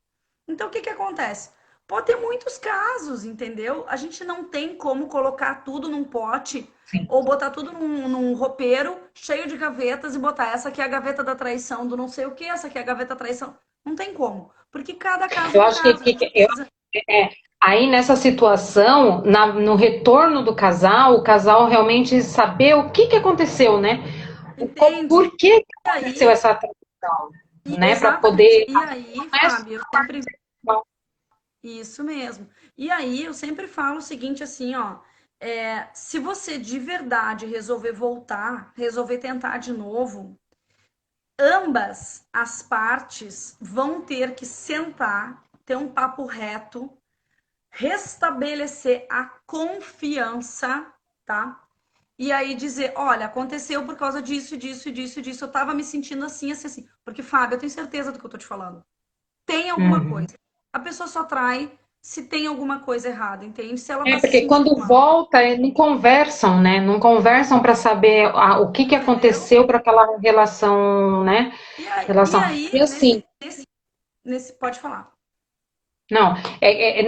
Speaker 2: Então, o que que acontece? Pode ter muitos casos, entendeu? A gente não tem como colocar tudo num pote
Speaker 1: Sim.
Speaker 2: ou botar tudo num roupeiro cheio de gavetas e botar essa aqui é a gaveta da traição do não sei o que, essa aqui é a gaveta da traição. Não tem como, porque cada caso é
Speaker 1: Eu
Speaker 2: um
Speaker 1: acho que,
Speaker 2: caso. A gente
Speaker 1: eu,
Speaker 2: precisa.
Speaker 1: aí nessa situação, no retorno do casal, o casal realmente saber o que aconteceu, né?
Speaker 2: Entende?
Speaker 1: Por que
Speaker 2: E
Speaker 1: aconteceu
Speaker 2: aí,
Speaker 1: essa traição, né? Para
Speaker 2: exatamente.
Speaker 1: poder.
Speaker 2: E aí,
Speaker 1: Não é
Speaker 2: Fábio, eu sempre. Isso mesmo. E aí, eu sempre falo o seguinte, assim, ó. Se você de verdade resolver voltar, resolver tentar de novo, ambas as partes vão ter que sentar, ter um papo reto, restabelecer a confiança, tá? E aí dizer, olha, aconteceu por causa disso, disso, disso, disso. Eu tava me sentindo assim, assim, assim. Porque, Fábio, eu tenho certeza do que eu tô te falando. Tem alguma
Speaker 1: Uhum.
Speaker 2: coisa. A pessoa só trai se tem alguma coisa errada, entende? Se ela
Speaker 1: É,
Speaker 2: tá se
Speaker 1: porque
Speaker 2: sentindo
Speaker 1: quando
Speaker 2: mal.
Speaker 1: volta, não conversam, né? Não conversam para saber o que
Speaker 2: Entendeu?
Speaker 1: aconteceu para aquela relação, né?
Speaker 2: E
Speaker 1: Relação.
Speaker 2: aí
Speaker 1: E assim,
Speaker 2: pode falar.
Speaker 1: não,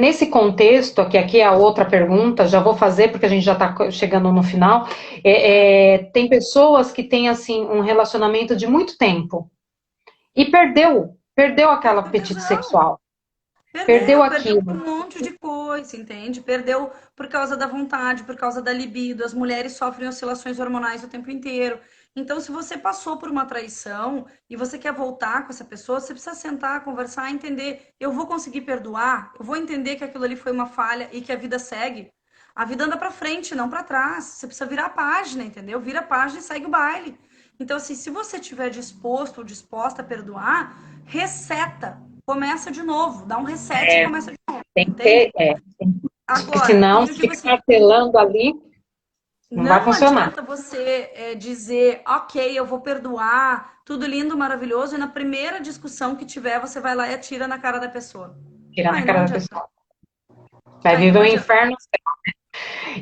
Speaker 1: nesse contexto, aqui é a outra pergunta, já vou fazer porque a gente já está chegando no final. Tem pessoas que têm assim um relacionamento de muito tempo e perdeu aquele
Speaker 2: Perdeu
Speaker 1: apetite
Speaker 2: tesão.
Speaker 1: sexual, perdeu
Speaker 2: Perdeu por
Speaker 1: aquilo.
Speaker 2: um monte de coisa, entende? Perdeu por causa da vontade, por causa da libido. As mulheres sofrem oscilações hormonais o tempo inteiro. Então, se você passou por uma traição e você quer voltar com essa pessoa, você precisa sentar, conversar, entender. Eu vou conseguir perdoar? Eu vou entender que aquilo ali foi uma falha e que a vida segue. A vida anda para frente, não para trás. Você precisa virar a página, entendeu? Vira a página e segue o baile. Então, assim, se você estiver disposto ou disposta a perdoar, reseta, começa de novo, dá um reset e
Speaker 1: É,
Speaker 2: começa de novo,
Speaker 1: tem que
Speaker 2: entende?
Speaker 1: ter, porque
Speaker 2: Agora,
Speaker 1: senão,
Speaker 2: e eu
Speaker 1: se
Speaker 2: digo
Speaker 1: ficar
Speaker 2: assim,
Speaker 1: martelando ali, não vai
Speaker 2: não
Speaker 1: funcionar.
Speaker 2: adianta você dizer, ok, eu vou perdoar, tudo lindo, maravilhoso, e na primeira discussão que tiver, você vai lá e atira na cara da pessoa.
Speaker 1: Tirar na
Speaker 2: Aí não
Speaker 1: cara da
Speaker 2: adianta.
Speaker 1: pessoa. Vai
Speaker 2: Aí
Speaker 1: viver
Speaker 2: não
Speaker 1: um
Speaker 2: adianta.
Speaker 1: inferno.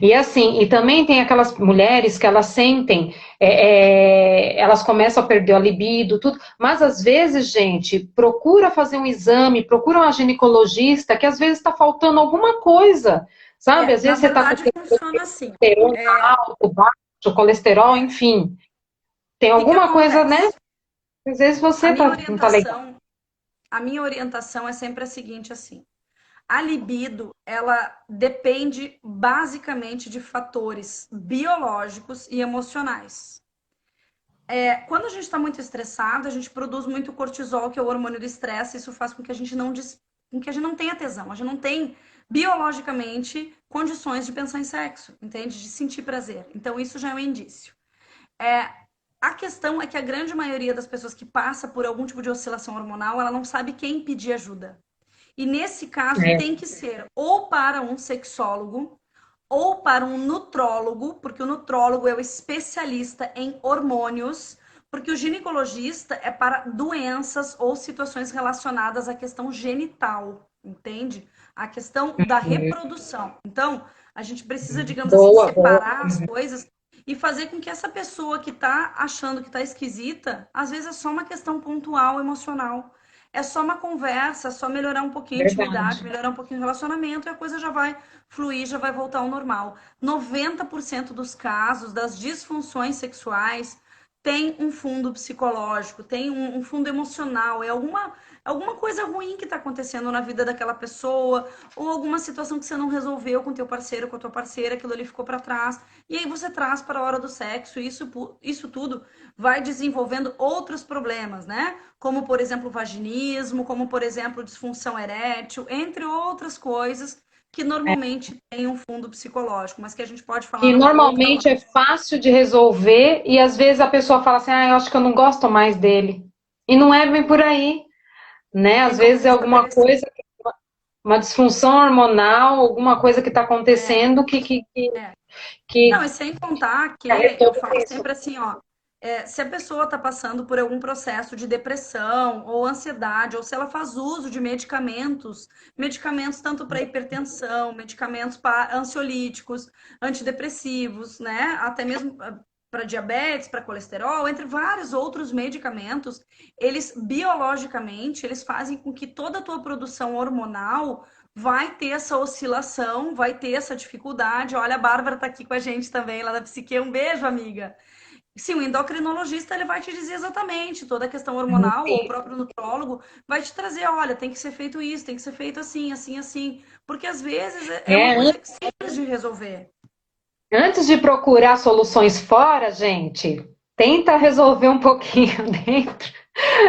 Speaker 1: E assim, e também tem aquelas mulheres que elas sentem, elas começam a perder a libido, tudo, mas às vezes, gente, procura fazer um exame, procura uma ginecologista, que às vezes está faltando alguma coisa, sabe? Às
Speaker 2: Na
Speaker 1: vezes você está com
Speaker 2: verdade, funciona assim.
Speaker 1: testosterona
Speaker 2: É,
Speaker 1: alto, baixo, colesterol, enfim, tem
Speaker 2: o que
Speaker 1: alguma coisa, né?
Speaker 2: acontece?
Speaker 1: Às vezes
Speaker 2: A
Speaker 1: você
Speaker 2: minha
Speaker 1: não tá legal.
Speaker 2: orientação, a minha orientação é sempre a seguinte, assim. A libido, ela depende basicamente de fatores biológicos e emocionais. Quando a gente está muito estressado, a gente produz muito cortisol, que é o hormônio do estresse. Isso faz com que a gente com que a gente não tenha tesão. A gente não tem biologicamente condições de pensar em sexo, entende? De sentir prazer. Então isso já é um indício. É, a questão é que a grande maioria das pessoas que passa por algum tipo de oscilação hormonal, ela não sabe quem pedir ajuda. E nesse caso
Speaker 1: É,
Speaker 2: tem que ser ou para um sexólogo ou para um nutrólogo, porque o nutrólogo é o especialista em hormônios, porque o ginecologista é para doenças ou situações relacionadas à questão genital, entende? A questão da reprodução. Então, a gente precisa, digamos assim,
Speaker 1: boa, boa.
Speaker 2: separar as coisas e fazer com que essa pessoa que está achando que está esquisita, às vezes é só uma questão pontual, emocional. É só uma conversa, é só melhorar um pouquinho a intimidade,
Speaker 1: Verdade.
Speaker 2: melhorar um pouquinho o relacionamento e a coisa já vai fluir, já vai voltar ao normal. 90% dos casos das disfunções sexuais tem um fundo psicológico, tem um fundo emocional, é alguma coisa ruim que está acontecendo na vida daquela pessoa, ou alguma situação que você não resolveu com teu parceiro, com a tua parceira, aquilo ali ficou para trás, e aí você traz para a hora do sexo, e isso tudo vai desenvolvendo outros problemas, né? Como, por exemplo, vaginismo, como, por exemplo, disfunção erétil, entre outras coisas que normalmente tem um fundo psicológico, mas que a gente pode falar
Speaker 1: Que
Speaker 2: numa outra
Speaker 1: normalmente é
Speaker 2: live.
Speaker 1: fácil de resolver e às vezes a pessoa fala assim, ah, eu acho que eu não gosto mais dele. E não é bem por aí, né? Às
Speaker 2: Tem como
Speaker 1: vezes é alguma
Speaker 2: restabelecer.
Speaker 1: coisa, uma disfunção hormonal, alguma coisa que está
Speaker 2: É,
Speaker 1: acontecendo
Speaker 2: é.
Speaker 1: que
Speaker 2: Não, e sem contar que eu
Speaker 1: resolve
Speaker 2: falo
Speaker 1: isso.
Speaker 2: sempre assim, ó, se a pessoa está passando por algum processo de depressão ou ansiedade, ou se ela faz uso de medicamentos, medicamentos tanto para hipertensão, medicamentos para ansiolíticos, antidepressivos, né? Até mesmo para diabetes, para colesterol, entre vários outros medicamentos, eles biologicamente, eles fazem com que toda a tua produção hormonal vai ter essa oscilação, vai ter essa dificuldade. Olha, a Bárbara está aqui com a gente também, lá da Psique. Um beijo, amiga. Sim, o endocrinologista ele vai te dizer exatamente toda a questão hormonal, ou o próprio nutrólogo vai te trazer, olha, tem que ser feito isso, tem que ser feito assim, assim, assim. Porque às vezes é uma
Speaker 1: É,
Speaker 2: coisa simples de resolver.
Speaker 1: antes de procurar soluções fora, gente, tenta resolver um pouquinho dentro.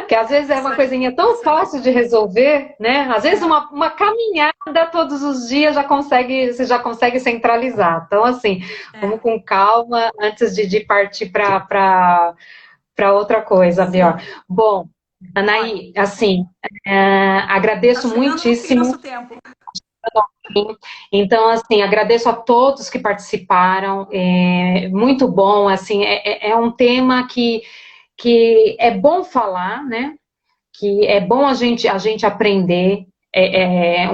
Speaker 1: Que às vezes é
Speaker 2: Isso
Speaker 1: uma
Speaker 2: aí,
Speaker 1: coisinha tão
Speaker 2: isso aí.
Speaker 1: fácil de resolver, né? Às vezes
Speaker 2: É,
Speaker 1: uma caminhada todos os dias você já consegue centralizar. Então, assim, vamos
Speaker 2: é,
Speaker 1: com calma antes de partir para outra coisa, pior.
Speaker 2: sim.
Speaker 1: Bom,
Speaker 2: Olha,
Speaker 1: Anaí, assim,
Speaker 2: tá
Speaker 1: agradeço
Speaker 2: chegando no fim
Speaker 1: muitíssimo.
Speaker 2: nosso tempo.
Speaker 1: Então, assim, agradeço a todos que participaram. É muito bom, assim, é um tema que é bom falar, né? Que é bom a gente aprender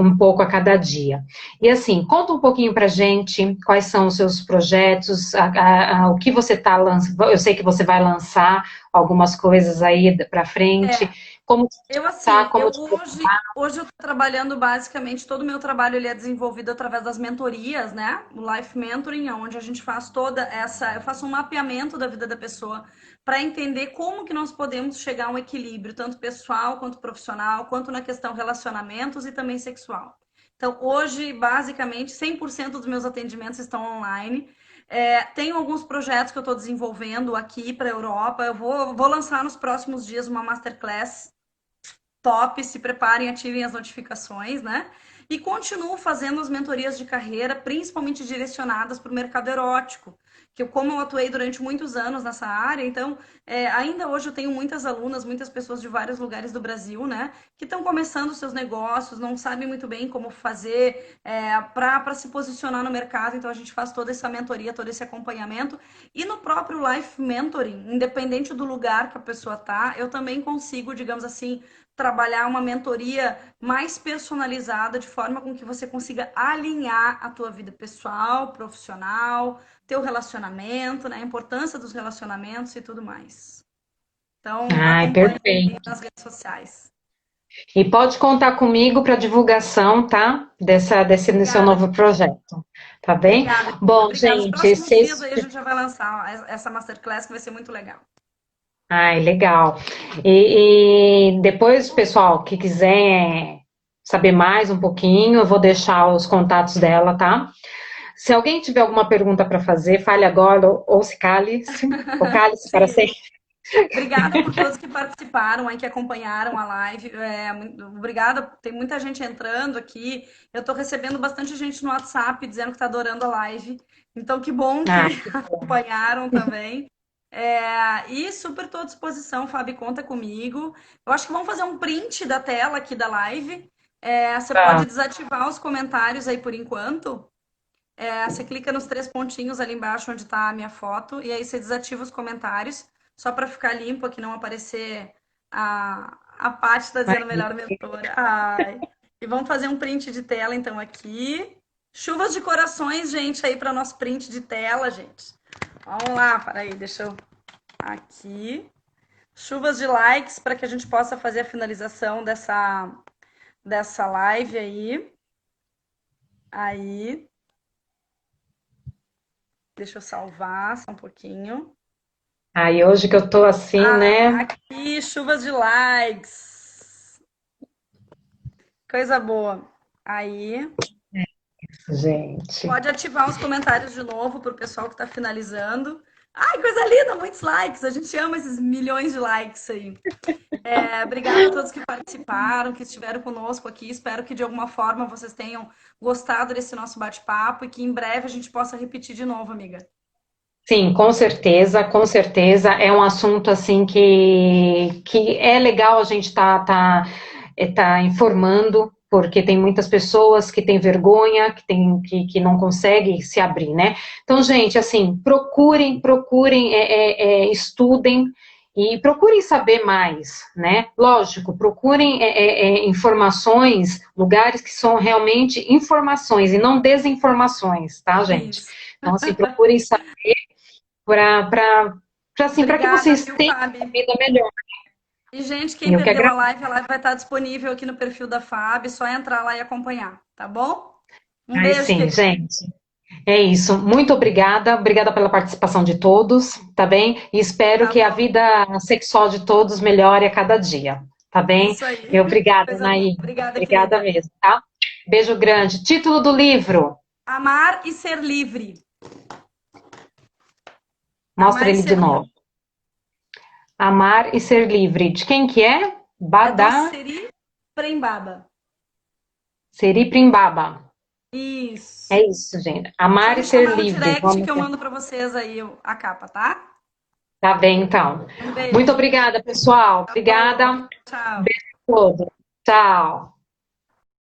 Speaker 1: um pouco a cada dia. E assim, conta um pouquinho para gente quais são os seus projetos, o que você está lançando. Eu sei que você vai lançar algumas coisas aí para frente.
Speaker 2: É,
Speaker 1: Como
Speaker 2: eu
Speaker 1: tá,
Speaker 2: assim,
Speaker 1: como te
Speaker 2: hoje eu tô trabalhando basicamente, todo o meu trabalho ele é desenvolvido através das mentorias, né? O Life Mentoring, onde a gente faz eu faço um mapeamento da vida da pessoa para entender como que nós podemos chegar a um equilíbrio, tanto pessoal quanto profissional, quanto na questão relacionamentos e também sexual. Então, hoje, basicamente, 100% dos meus atendimentos estão online. Tenho alguns projetos que eu estou desenvolvendo aqui para a Europa. Vou lançar nos próximos dias uma masterclass top, se preparem, ativem as notificações, né? e continuo fazendo as mentorias de carreira, principalmente direcionadas para o mercado erótico, que como eu atuei durante muitos anos nessa área, então ainda hoje eu tenho muitas alunas, muitas pessoas de vários lugares do Brasil, né, que estão começando seus negócios, não sabem muito bem como fazer para se posicionar no mercado, então a gente faz toda essa mentoria, todo esse acompanhamento, e no próprio Life Mentoring, independente do lugar que a pessoa tá, eu também consigo, digamos assim, trabalhar uma mentoria mais personalizada, de forma com que você consiga alinhar a tua vida pessoal, profissional, teu relacionamento, né? A importância dos relacionamentos e tudo mais. Então,
Speaker 1: Ai,
Speaker 2: acompanhe
Speaker 1: perfeito.
Speaker 2: nas redes sociais.
Speaker 1: E pode contar comigo para divulgação, tá? Desse seu
Speaker 2: Obrigada,
Speaker 1: novo projeto, tá bem?
Speaker 2: obrigada.
Speaker 1: Bom,
Speaker 2: Obrigada. Os
Speaker 1: gente,
Speaker 2: próximos dias
Speaker 1: vocês...
Speaker 2: aí a gente já vai lançar essa masterclass que vai ser muito legal.
Speaker 1: Ai, legal. E depois, pessoal, que quiser saber mais um pouquinho, eu vou deixar os contatos dela, tá? Se alguém tiver alguma pergunta para fazer, fale agora ou se cale-se, ou cale-se para sempre.
Speaker 2: Sim. Obrigada por todos que participaram aí, que acompanharam a live. Obrigada, tem muita gente entrando aqui. Eu estou recebendo bastante gente no WhatsApp dizendo que está adorando a live. Então, que bom que
Speaker 1: Ah, que bom.
Speaker 2: acompanharam também. E super estou à disposição, Fábio, conta comigo. Eu acho que vamos fazer um print da tela aqui da live. Você pode
Speaker 1: Tá.
Speaker 2: desativar os comentários aí por enquanto. Você clica nos 3 pontinhos ali embaixo onde está a minha foto e aí você desativa os comentários, só para ficar limpo aqui, não aparecer a Paty está dizendo melhor mentora. Ai. E vamos fazer um print de tela então aqui. Chuvas de corações, gente, aí para nosso print de tela, gente. Vamos lá, peraí, deixa eu... Aqui. Chuvas de likes para que a gente possa fazer a finalização dessa live aí. Aí. Deixa eu salvar só um pouquinho.
Speaker 1: Aí hoje que eu tô assim, né?
Speaker 2: Aqui, chuvas de likes. Coisa boa. Aí,
Speaker 1: Gente.
Speaker 2: pode ativar os comentários de novo para o pessoal que está finalizando. Ai, coisa linda, muitos likes. A gente ama esses milhões de likes aí. Obrigada a todos que participaram, que estiveram conosco aqui. Espero que de alguma forma vocês tenham gostado desse nosso bate-papo e que em breve a gente possa repetir de novo, amiga.
Speaker 1: Sim, com certeza, com certeza. É um assunto assim que é legal a gente tá informando, porque tem muitas pessoas que têm vergonha, que não conseguem se abrir, né? Então, gente, assim, procurem, estudem e procurem saber mais, né? Lógico, procurem informações, lugares que são realmente informações e não desinformações, tá, gente?
Speaker 2: Isso.
Speaker 1: Então, assim, procurem saber para assim, para que
Speaker 2: Obrigada,
Speaker 1: vocês
Speaker 2: viu,
Speaker 1: tenham uma
Speaker 2: Fábio?
Speaker 1: vida melhor.
Speaker 2: E, gente, quem
Speaker 1: Eu que
Speaker 2: perdeu
Speaker 1: agradeço.
Speaker 2: a live vai estar disponível aqui no perfil da FAB, só entrar lá e acompanhar, tá bom? Um
Speaker 1: Ai,
Speaker 2: beijo,
Speaker 1: sim,
Speaker 2: querido.
Speaker 1: gente. É isso. Muito obrigada. Obrigada pela participação de todos, tá bem? E espero
Speaker 2: Tá
Speaker 1: que a
Speaker 2: bom.
Speaker 1: vida sexual de todos melhore a cada dia, tá bem?
Speaker 2: Isso aí.
Speaker 1: Obrigada,
Speaker 2: Coisa boa.
Speaker 1: Naí.
Speaker 2: Obrigada,
Speaker 1: Obrigada
Speaker 2: querida.
Speaker 1: mesmo, tá? Beijo grande. Título do livro.
Speaker 2: Amar e ser livre.
Speaker 1: Mostra
Speaker 2: Amar e
Speaker 1: ele de
Speaker 2: ser livre.
Speaker 1: novo. Amar e ser livre. De quem que é?
Speaker 2: É do
Speaker 1: Badar
Speaker 2: Seri Prembaba.
Speaker 1: Seriprimbaba.
Speaker 2: Isso.
Speaker 1: É isso, gente.
Speaker 2: Só
Speaker 1: Amar e
Speaker 2: me
Speaker 1: ser
Speaker 2: chamar no
Speaker 1: livre.
Speaker 2: direct
Speaker 1: Vamos
Speaker 2: que eu
Speaker 1: ver.
Speaker 2: mando para vocês aí a capa, tá?
Speaker 1: Tá bem, então.
Speaker 2: Um
Speaker 1: Muito
Speaker 2: beijo.
Speaker 1: obrigada, pessoal.
Speaker 2: Tá bom.
Speaker 1: Obrigada.
Speaker 2: Tchau.
Speaker 1: Beijo a todos. Tchau.